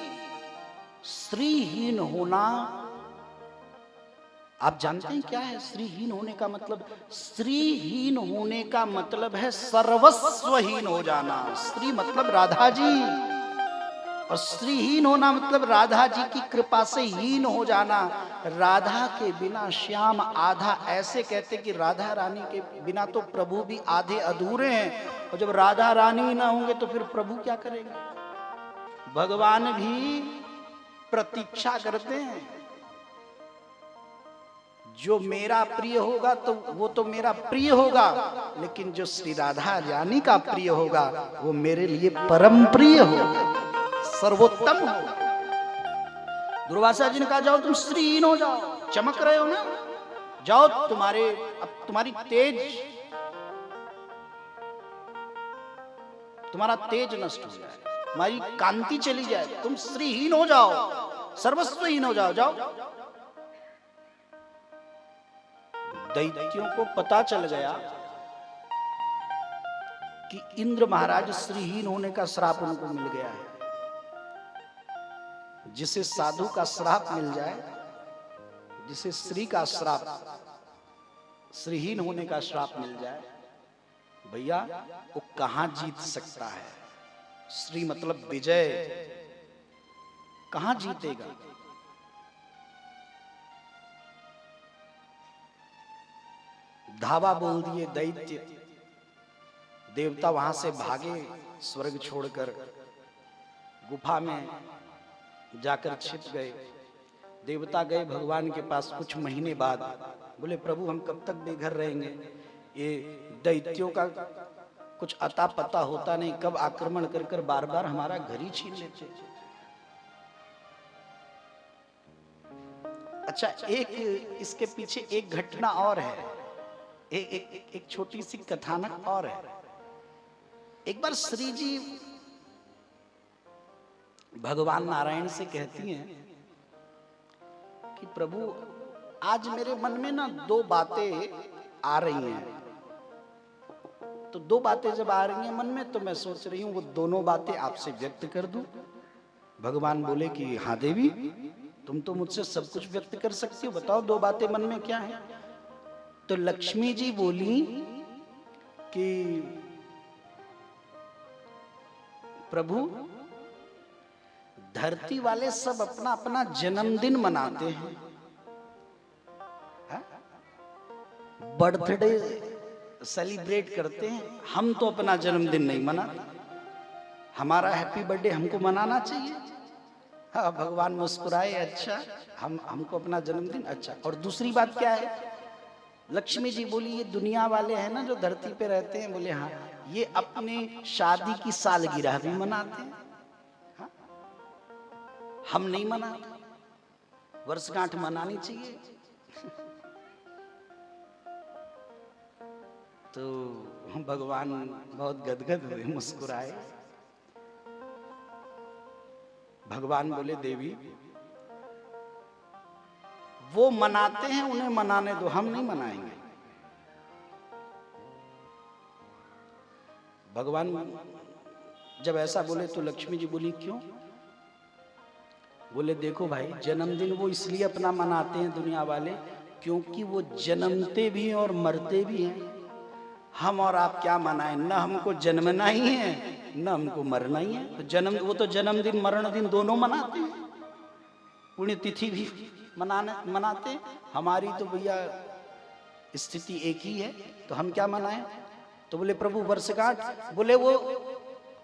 श्रीहीन होना आप जानते हैं क्या है? श्रीहीन होने का मतलब, श्रीहीन होने का मतलब है सर्वस्वहीन हो जाना। श्री मतलब राधा जी, और श्रीहीन होना मतलब राधा जी की कृपा से हीन हो जाना। राधा के बिना श्याम आधा, ऐसे कहते कि राधा रानी के बिना तो प्रभु भी आधे अधूरे हैं, और जब राधा रानी ना होंगे तो फिर प्रभु क्या करेंगे? भगवान भी प्रतीक्षा करते हैं, जो मेरा प्रिय होगा तो वो तो मेरा प्रिय होगा, लेकिन जो श्री राधा रानी का प्रिय होगा वो मेरे लिए परम प्रिय होगा, सर्वोत्तम हो। दुर्वासा जी ने कहा जाओ तुम श्रीहीन हो जाओ, चमक रहे हो ना, जाओ, अब तुम्हारी तेज, तुम्हारा तेज नष्ट हो जाए, तुम्हारी कांति चली जाए, तुम श्रीहीन हो जाओ, सर्वस्वहीन हो जाओ, जाओ। दैत्यों को पता चल गया कि इंद्र महाराज श्रीहीन होने का श्राप उनको मिल गया है। जिसे साधु का श्राप मिल जाए, जिसे श्री का श्राप, श्रीहीन होने का श्राप मिल जाए, भैया वो कहां जीत सकता है? श्री मतलब विजय, कहां जीतेगा? धावा बोल दिए दैत्य, देवता वहां से भागे, स्वर्ग छोड़कर गुफा में जाकर छिप गए। देवता गए भगवान के पास कुछ महीने बाद, बोले प्रभु हम कब तक बेघर रहेंगे, ये दैत्यों का कुछ अता पता होता नहीं, कब आक्रमण कर कर बार बार हमारा घर ही छीन लेते। अच्छा, एक इसके पीछे एक घटना और है, एक छोटी सी कथानक और है। एक बार श्री जी भगवान नारायण से कहती हैं कि प्रभु आज मेरे मन में ना दो बातें आ रही हैं। तो दो बातें जब आ रही हैं मन में, तो मैं सोच रही हूं वो दोनों बातें आपसे व्यक्त कर दूं। भगवान बोले कि हाँ देवी, तुम तो मुझसे सब कुछ व्यक्त कर सकती हो, बताओ दो बातें मन में क्या है। तो लक्ष्मी जी बोली कि प्रभु धरती वाले सब अपना अपना जन्मदिन मनाते हैं, बर्थडे सेलिब्रेट करते हैं, हम तो अपना जन्मदिन नहीं मनाते, हमारा हैप्पी बर्थडे हमको मनाना चाहिए। हाँ, भगवान मुस्कुराए, अच्छा हमको अपना जन्मदिन, अच्छा। और दूसरी बात क्या है? लक्ष्मी जी बोली ये दुनिया वाले हैं ना जो धरती पे रहते हैं, बोले हाँ, ये अपने शादी की सालगिरह भी मनाते हैं, हाँ? हम नहीं मनाते, वर्षगांठ मनानी चाहिए। तो भगवान बहुत गदगद हुए, मुस्कुराए। भगवान बोले देवी वो मनाते हैं, उन्हें मनाने दो, हम नहीं मनाएंगे। भगवान जब ऐसा बोले तो लक्ष्मी जी बोली क्यों? बोले देखो भाई, जन्मदिन वो इसलिए अपना मनाते हैं दुनिया वाले क्योंकि वो जन्मते भी हैं और मरते भी हैं। हम और आप क्या मनाएं? न हमको जन्मना ही है न हमको मरना ही है। तो जन्म, वो तो जन्मदिन मरण दिन दोनों मनाते हैं, पुण्यतिथि भी मनाते हैं। हमारी तो भैया स्थिति एक ही है, तो हम क्या मनाएं? तो बोले प्रभु वर्षगांठ, बोले वो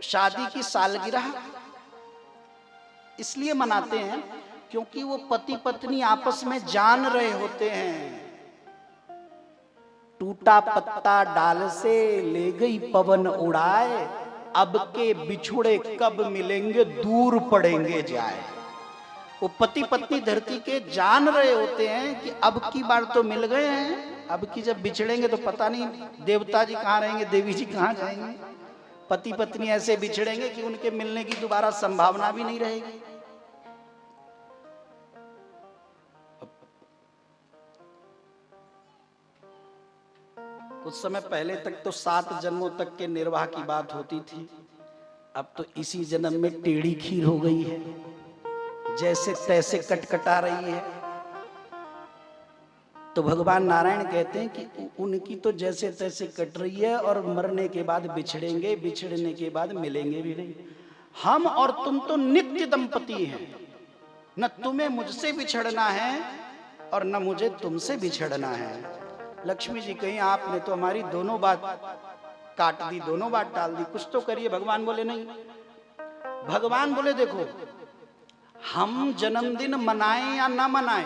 शादी की सालगिरह इसलिए मनाते हैं क्योंकि वो पति पत्नी आपस में जान रहे होते हैं। टूटा पत्ता डाल से ले गई पवन उड़ाए, अब के बिछुड़े कब मिलेंगे दूर पड़ेंगे जाए। वो पति पत्नी धरती के जान रहे होते हैं कि अब की बार तो मिल गए हैं, अब की जब बिछड़ेंगे तो पता नहीं देवता जी कहाँ रहेंगे, देवी जी कहाँ जाएंगे। पति पत्नी ऐसे बिछड़ेंगे कि उनके मिलने की दोबारा संभावना भी नहीं रहेगी। कुछ समय पहले तक तो 7 जन्मों तक के निर्वाह की बात होती थी, अब तो इसी जन्म में टेढ़ी खीर हो गई है, जैसे तैसे कटकटा रही है। तो भगवान नारायण कहते हैं कि उनकी तो जैसे तैसे कट रही है और मरने के बाद बिछड़ेंगे, बिछड़ने के बाद मिलेंगे भी नहीं। हम और तुम तो नित्य दंपति हैं, न तुम्हें मुझसे बिछड़ना है और न मुझे तुमसे बिछड़ना है। लक्ष्मी जी कहीं आपने तो हमारी दोनों बात काट दी, दोनों बात टाल दी, कुछ तो करिए। भगवान बोले नहीं। भगवान बोले देखो, हम जन्मदिन मनाएं या ना मनाएं,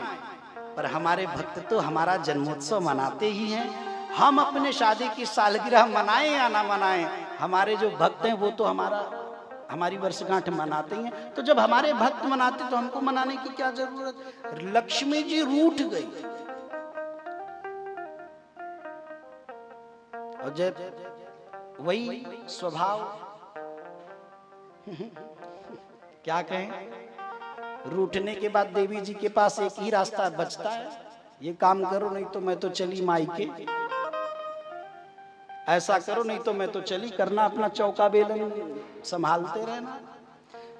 पर हमारे भक्त तो हमारा जन्मोत्सव मनाते ही हैं। हम अपने शादी की सालगिरह मनाएं या ना मनाएं, हमारे जो भक्त हैं वो तो हमारी वर्षगांठ मनाते ही हैं। तो जब हमारे भक्त मनाते तो हमको मनाने की क्या जरूरत? लक्ष्मी जी रूठ गई और जब वही स्वभाव क्या कहें, रूठने के बाद देवी जी के पास एक ही रास्ता बचता है, ये काम करो नहीं तो मैं तो चली मायके, ऐसा करो नहीं तो मैं तो चली, करना अपना चौका बेलन संभालते रहना।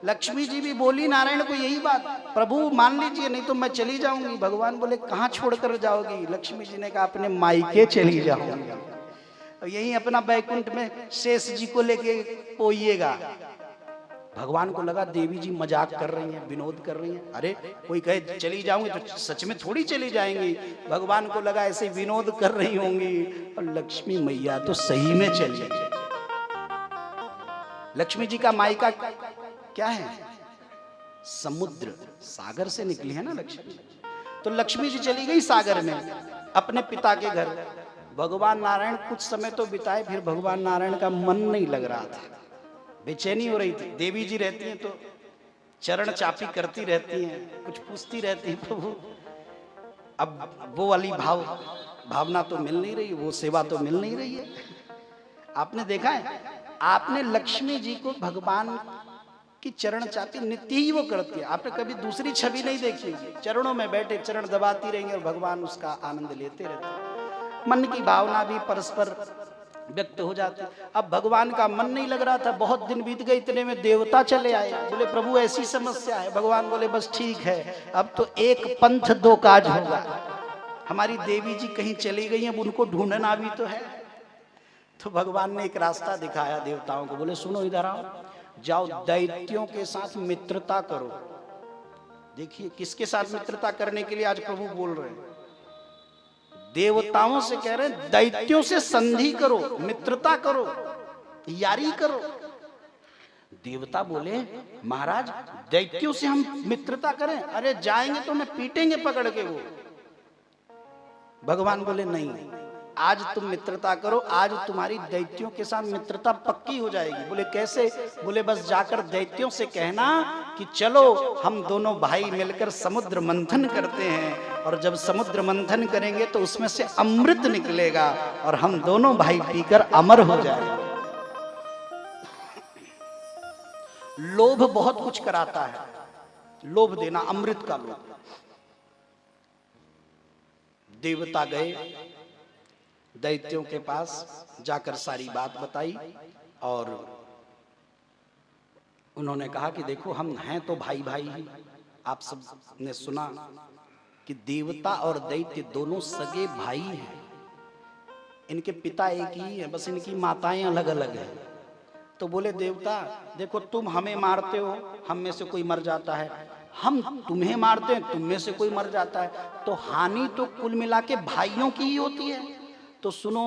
लक्ष्मी जी भी बोली नारायण को यही बात, प्रभु मान लीजिए नहीं तो मैं चली जाऊंगी। भगवान बोले कहाँ छोड़कर जाओगी? लक्ष्मी जी ने कहा अपने मायके चली जाऊंगी, यही अपना बैकुंठ में शेष जी को लेके पोइएगा। भगवान को लगा देवी जी मजाक कर रही हैं, विनोद कर रही हैं। अरे कोई कहे चली जाऊंगी तो सच में थोड़ी चली जाएंगी। भगवान को लगा ऐसे विनोद कर रही होंगी, और लक्ष्मी मैया तो सही में चली। लक्ष्मी जी का मायका क्या है? समुद्र, सागर से निकली है ना लक्ष्मी। तो लक्ष्मी जी चली गई सागर में अपने पिता के घर। भगवान नारायण कुछ समय तो बिताए, फिर भगवान नारायण का मन नहीं लग रहा था, बेचैनी हो रही थी। देवी जी रहती हैं तो चरण चापी करती रहती हैं, कुछ पूछती रहती हैं, प्रभु अब वो वाली भावना तो मिल नहीं रही, वो सेवा तो मिल नहीं रही है। आपने देखा है, आपने लक्ष्मी जी को भगवान की चरण चाहती नित्य ही वो करती है। आपने कभी दूसरी छवि नहीं देखी होगी, चरणों में बैठे चरण दबाती रहेंगे और भगवान उसका आनंद लेते रहते हैं। मन की भावना भी परस्पर व्यक्त हो जाती। अब भगवान का मन नहीं लग रहा था, बहुत दिन बीत गए, इतने में देवता चले आए, बोले प्रभु ऐसी समस्या है। भगवान बोले बस ठीक है, अब तो एक पंथ दो काज होगा। हमारी देवी जी कहीं चली गई, अब उनको ढूंढना भी तो है। तो भगवान ने एक रास्ता दिखाया देवताओं को, बोले सुनो इधर आओ, जाओ दैत्यों के साथ मित्रता करो। देखिए किसके साथ मित्रता करने के लिए आज प्रभु बोल रहे हैं, देवताओं से कह रहे हैं दैत्यों से संधि करो, मित्रता करो, यारी करो। देवता बोले महाराज दैत्यों से हम मित्रता करें? अरे जाएंगे तो हमें पीटेंगे पकड़ के वो। भगवान बोले नहीं, आज तुम मित्रता करो, आज तुम्हारी दैत्यों के साथ मित्रता पक्की हो जाएगी। बोले कैसे? बोले बस जाकर दैत्यों से कहना कि चलो हम दोनों भाई मिलकर समुद्र मंथन करते हैं, और जब समुद्र मंथन करेंगे तो उसमें से अमृत निकलेगा और हम दोनों भाई पीकर अमर हो जाएंगे। लोभ बहुत कुछ कराता है, लोभ देना, अमृत का लोभ। देवता गए दैत्यों के पास, जाकर सारी बात बताई और उन्होंने कहा कि देखो हम हैं तो भाई भाई ही। आप सब ने सुना कि देवता और दैत्य दोनों सगे भाई हैं, इनके पिता एक ही है, बस इनकी माताएं अलग अलग हैं। तो बोले देवता देखो तुम हमें मारते हो, हम में से कोई मर जाता है, हम तुम्हें मारते हैं, तुम में से कोई मर जाता है, तो हानि तो कुल मिला के भाइयों की ही होती है। तो सुनो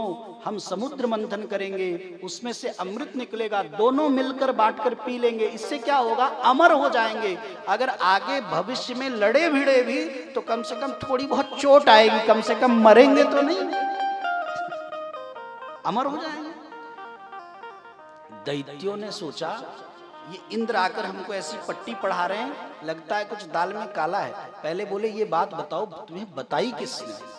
हम समुद्र मंथन करेंगे, उसमें से अमृत निकलेगा, दोनों मिलकर बांटकर पी लेंगे, इससे क्या होगा, अमर हो जाएंगे। अगर आगे भविष्य में लड़े भिड़े भी तो कम से कम थोड़ी बहुत चोट आएगी, कम से कम मरेंगे तो नहीं, अमर हो जाएंगे। दैत्यों ने सोचा ये इंद्र आकर हमको ऐसी पट्टी पढ़ा रहे हैं, लगता है कुछ दाल में काला है। पहले बोले ये बात बताओ तुम्हें बताई किसने?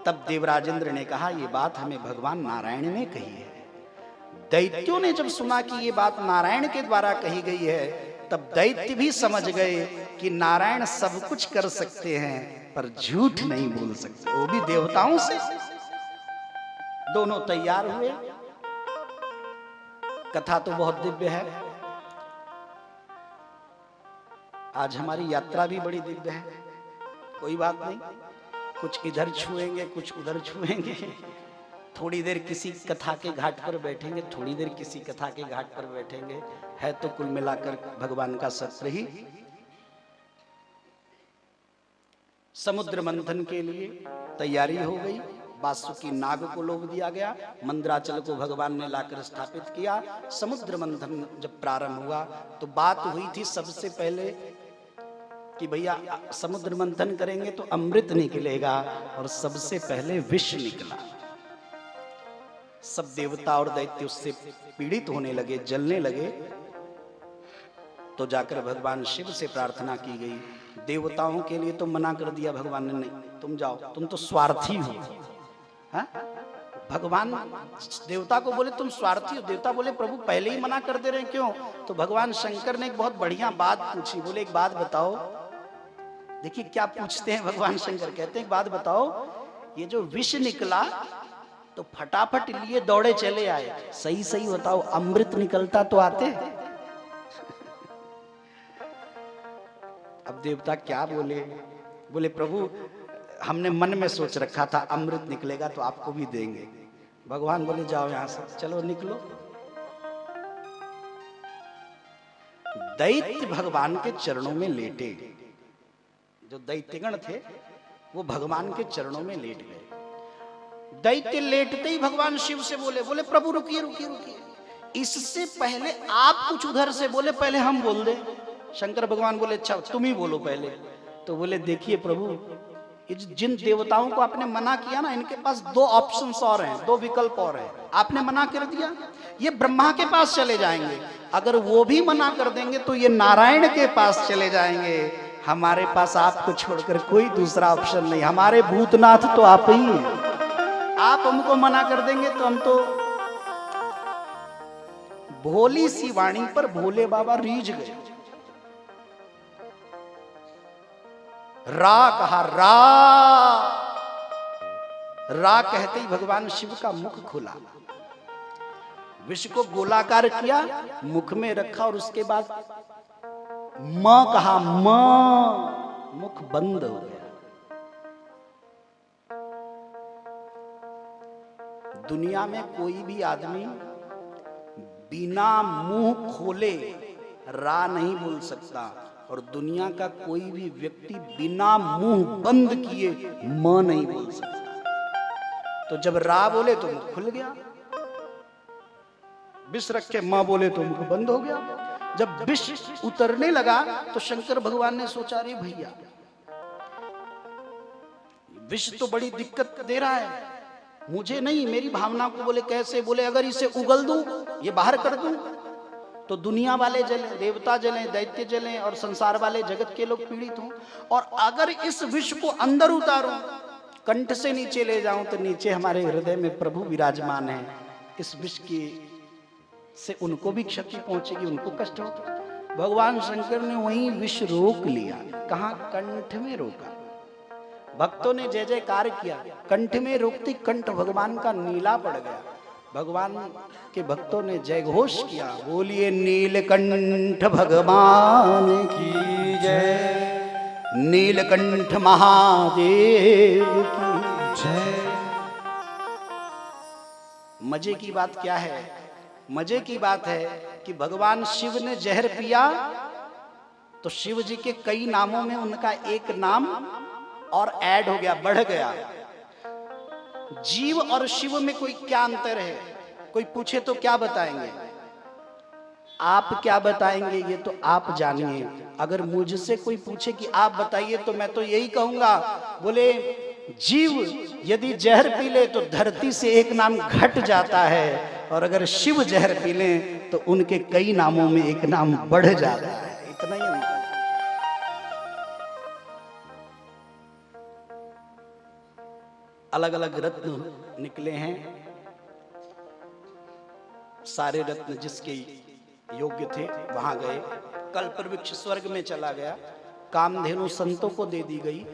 तब देवराजेंद्र ने कहा ये बात हमें भगवान नारायण ने कही है। दैत्यों ने जब सुना कि ये बात नारायण के द्वारा कही गई है, तब दैत्य भी समझ गए कि नारायण सब कुछ कर सकते हैं पर झूठ नहीं बोल सकते, वो भी देवताओं से। दोनों तैयार हुए। कथा तो बहुत दिव्य है, आज हमारी यात्रा भी बड़ी दिव्य है। कोई बात नहीं, कुछ इधर छुएंगे कुछ उधर छुएंगे, थोड़ी देर किसी कथा के घाट पर बैठेंगे, थोड़ी देर किसी कथा के घाट पर बैठेंगे, है तो कुल मिलाकर भगवान का सत्र ही। समुद्र मंथन के लिए तैयारी हो गई, वासुकी नाग को लोभ दिया गया, मंदराचल को भगवान ने लाकर स्थापित किया। समुद्र मंथन जब प्रारंभ हुआ तो बात हुई थी सबसे पहले कि भैया समुद्र मंथन करेंगे तो अमृत निकलेगा, और सबसे पहले विष निकला। सब देवता और दैत्य उससे पीड़ित होने लगे, जलने लगे। तो जाकर भगवान शिव से प्रार्थना की गई। देवताओं के लिए तो मना कर दिया भगवान ने, नहीं तुम जाओ, तुम तो स्वार्थी हो। हा? भगवान देवता को बोले तुम स्वार्थी हो। देवता बोले प्रभु पहले ही मना कर दे रहे हैं, क्यों? तो भगवान शंकर ने एक बहुत बढ़िया बात पूछी। बोले एक बात बताओ। देखिए क्या पूछते हैं भगवान शंकर, कहते हैं एक बात बताओ, ये जो विष निकला तो फटाफट लिए दौड़े चले आए, सही सही बताओ अमृत निकलता तो आते? अब देवता क्या बोले? बोले प्रभु हमने मन में सोच रखा था अमृत निकलेगा तो आपको भी देंगे। भगवान बोले जाओ यहां से, चलो निकलो। दैत्य भगवान के चरणों में लेटे, जो दैत्यगण थे वो भगवान के चरणों में लेट गए। दैत्य लेटते ही भगवान शिव से बोले, बोले प्रभु रुकिए रुकिए रुकिए, इससे पहले आप कुछ उधर से बोले, पहले हम बोल दे। शंकर भगवान बोले अच्छा तुम ही बोलो पहले। तो बोले देखिए प्रभु, जिन देवताओं को आपने मना किया ना, इनके पास दो ऑप्शंस और हैं, दो विकल्प और हैं। आपने मना कर दिया, ये ब्रह्मा के पास चले जाएंगे, अगर वो भी मना कर देंगे तो ये नारायण के पास चले जाएंगे, हमारे पास आपको छोड़कर कोई दूसरा ऑप्शन नहीं, हमारे भूतनाथ तो आप ही हैं। आप हमको मना कर देंगे तो हम तो भोली सी वाणी पर भोले बाबा रीझ गए। रा कहा, रा कहते ही भगवान शिव का मुख खुला, विष को गोलाकार किया, मुख में रखा और उसके बाद मां कहा, मां, मुख बंद हो गया। दुनिया में कोई भी आदमी बिना मुंह खोले रा नहीं बोल सकता, और दुनिया का कोई भी व्यक्ति बिना मुंह बंद किए मां नहीं बोल सकता। तो जब रा बोले तो मुख खुल गया, विष रख के मां बोले तो मुख बंद हो गया। जब विष उतरने लगा तो शंकर भगवान ने सोचा, रे भैया विष तो बड़ी दिक्कत दे रहा है, मुझे नहीं, मेरी भावना को। बोले कैसे? बोले अगर इसे उगल दूं, ये बाहर कर दूं, तो दुनिया वाले जले, देवता जले, दैत्य जले और संसार वाले जगत के लोग पीड़ित हों। और अगर इस विष को अंदर उतारूं, कंठ से नीचे ले जाऊं, तो नीचे हमारे हृदय में प्रभु विराजमान है, इस विष की से उनको भी क्षति पहुंचेगी, उनको कष्ट होगा। भगवान शंकर ने वहीं विष रोक लिया। कहां? कंठ में रोका। भक्तों ने जय जयकार किया, कंठ में रोकती कंठ भगवान का नीला पड़ गया। भगवान के भक्तों ने जय घोष किया, बोलिए नीलकंठ भगवान की जय, नीलकंठ महादेव की जय। मजे की बात क्या है? मजे की बात है कि भगवान शिव ने जहर पिया तो शिव जी के कई नामों में उनका एक नाम और ऐड हो गया, बढ़ गया। जीव और शिव में कोई क्या अंतर है? कोई पूछे तो क्या बताएंगे? आप क्या बताएंगे ये तो आप जानिए। अगर मुझसे कोई पूछे कि आप बताइए तो मैं तो यही कहूंगा, बोले जीव यदि जहर पी ले तो धरती से एक नाम घट जाता है, और अगर शिव जहर पी ले तो उनके कई नामों में एक नाम बढ़ जाता है। इतना ही अंतर। अलग अलग रत्न निकले हैं, सारे रत्न जिसके योग्य थे वहां गए। कल्पवृक्ष स्वर्ग में चला गया, कामधेनु संतों को दे दी गई,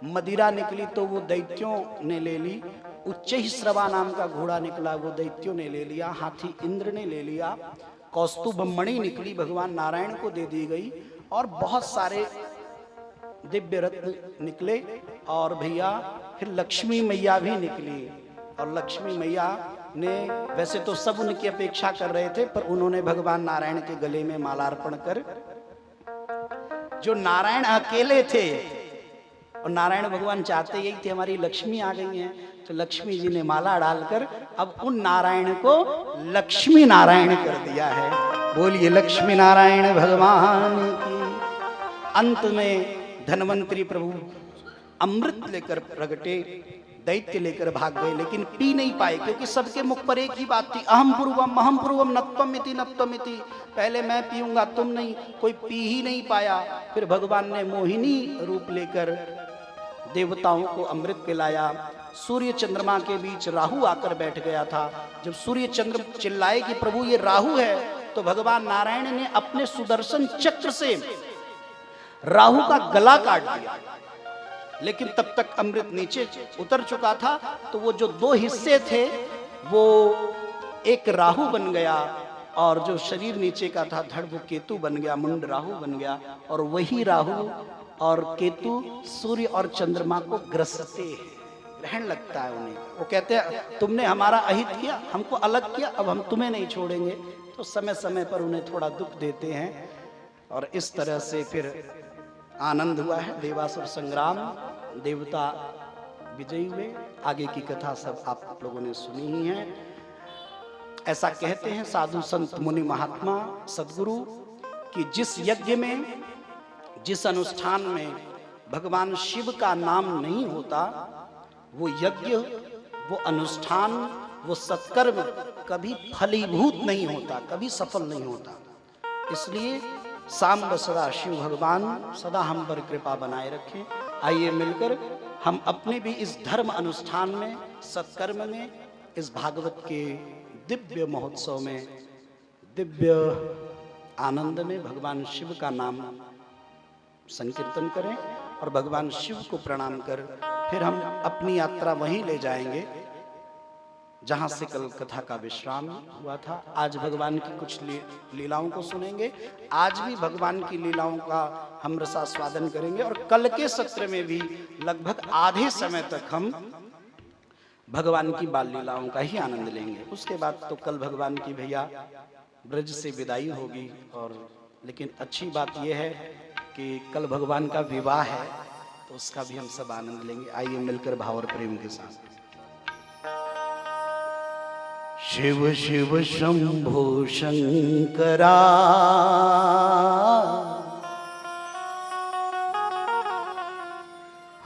मदिरा निकली तो वो दैत्यों ने ले ली, उच्च ही श्रवा नाम का घोड़ा निकला, वो दैत्यों ने ले लिया, हाथी इंद्र ने ले लिया, कौस्तुभ मणि निकली भगवान नारायण को दे दी गई, और बहुत सारे दिव्य रत्न निकले। और भैया फिर लक्ष्मी मैया भी निकली, और लक्ष्मी मैया ने, वैसे तो सब उनकी अपेक्षा कर रहे थे, पर उन्होंने भगवान नारायण के गले में मालार्पण कर, जो नारायण अकेले थे, और नारायण भगवान चाहते यही थे हमारी लक्ष्मी आ गई है, तो लक्ष्मी जी ने माला डालकर अब उन नारायण को लक्ष्मी नारायण कर दिया है। बोलिए लक्ष्मी नारायण भगवान की। अंत में धनवंतरी प्रभु अमृत लेकर प्रगटे, दैत्य लेकर भाग गए, लेकिन पी नहीं पाए, क्योंकि सबके मुख पर एक ही बात थी, अहम पूर्वम नत्वमिति नत्वमिति। पहले मैं पीऊंगा, तुम नहीं। कोई पी ही नहीं पाया। फिर भगवान ने मोहिनी रूप लेकर देवताओं को अमृत पिलाया। सूर्य चंद्रमा के बीच राहु आकर बैठ गया था। जब सूर्य चंद्र चिल्लाए कि प्रभु ये राहु है, तो भगवान नारायण ने अपने सुदर्शन चक्र से राहु का गला काट दिया, लेकिन तब तक अमृत नीचे उतर चुका था। तो वो जो दो हिस्से थे वो एक राहु बन गया, और जो शरीर नीचे का था धड़ वो केतु बन गया, मुंड राहु बन गया। और वही राहु और केतु सूर्य और चंद्रमा को ग्रसते हैं, ग्रहण लगता है उन्हें। वो कहते हैं तुमने हमारा अहित किया, हमको अलग किया, अब हम तुम्हें नहीं छोड़ेंगे। तो समय समय पर उन्हें थोड़ा दुख देते हैं, और इस तरह से फिर आनंद हुआ है। देवासुर संग्राम, देवता विजयी हुए। आगे की कथा सब आप लोगों ने सुनी ही है। ऐसा कहते हैं साधु संत मुनि महात्मा सदगुरु कि जिस यज्ञ में, जिस अनुष्ठान में भगवान शिव का नाम नहीं होता, वो यज्ञ, वो अनुष्ठान, वो सत्कर्म कभी फलीभूत नहीं होता, कभी सफल नहीं होता। इसलिए सांब सदा शिव भगवान सदा हम पर कृपा बनाए रखें। आइए मिलकर हम अपने भी इस धर्म अनुष्ठान में, सत्कर्म में, इस भागवत के दिव्य महोत्सव में, दिव्य आनंद में भगवान शिव का नाम संकीर्तन करें और भगवान शिव को प्रणाम कर फिर हम अपनी यात्रा वहीं ले जाएंगे जहां से कल कथा का विश्राम हुआ था। आज भगवान की कुछ लीलाओं को सुनेंगे। आज भी भगवान की लीलाओं का हम रसास्वादन करेंगे और कल के सत्र में भी लगभग आधे समय तक हम भगवान की बाल लीलाओं का ही आनंद लेंगे। उसके बाद तो कल भगवान की भैया ब्रज से विदाई होगी। और लेकिन अच्छी बात यह है कि कल भगवान का विवाह है, तो उसका भी हम सब आनंद लेंगे। आइए मिलकर भाव और प्रेम के साथ। शिव शिव शंभो शंकरा,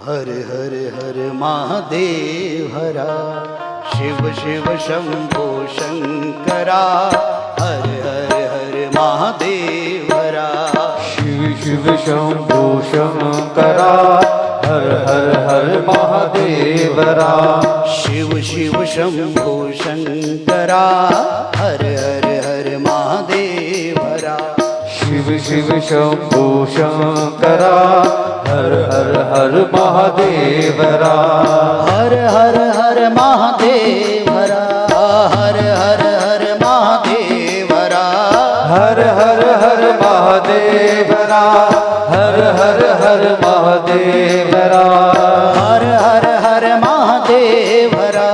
हर हर हर महादेव हरा। शिव शिव शंभो शंकरा, हर हर हर महादेव हरा। शिव शिव शंभो शंकरा, हर हर हर महादेव हरा। शिव शिव शंभो शंकरा, हर हर हर महादेव हरा। शिव शिव शंभो शंकरा, हर हर हर महादेव हरा। हर हर हर महादेव हरा, हर हर हर महादेव हरा। हर हर हर महादेव हरा, हर हर हर महादेव हरा। हर हर हर महादेव हरा,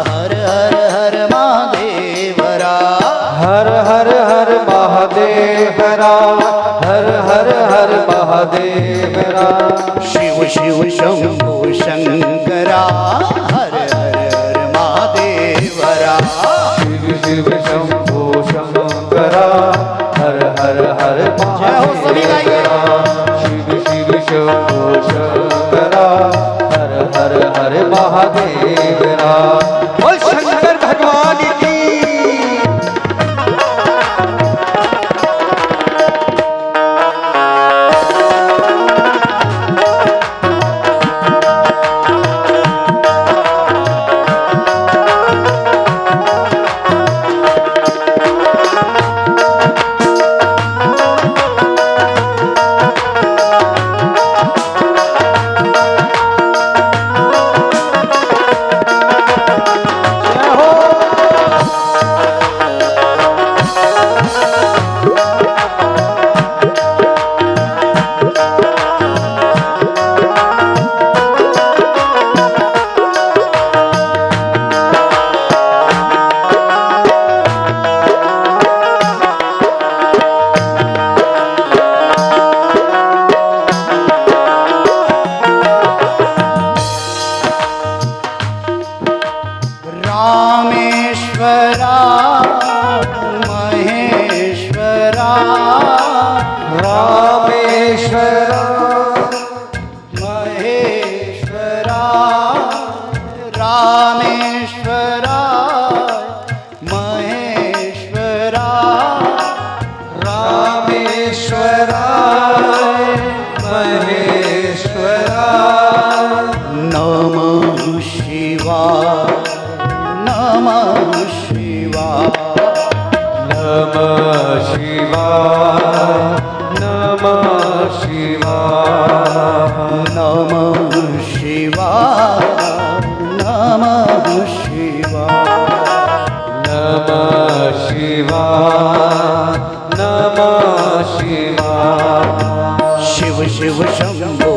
हर हर हर महादेव हरा। हर हर हर महादेव हरा, हर हर हर महादेव हरा। शिव शिव शंभो शंकरा, हर हर हर महादेव हरा। शिव शिव शंभो शंकरा, हर हर हर महादेव हरा। शिव शिव शंभो शंकरा, हर हर हर महादेव हरा। बोल शंकर भगवान की। रामेश्वरा महेश्वरा, रामेश्वरा महेश्वरा, रामेश्वरा महेश्वरा, रामेश्वरा महेश्वरा। नमः शिवाय, नमः शिवाय, नमः शिवाय, नमः शिवाय। नमः शिवाय, नमः शिवाय, नमः शिवाय, नमः शिवाय। शिव शिव शंभो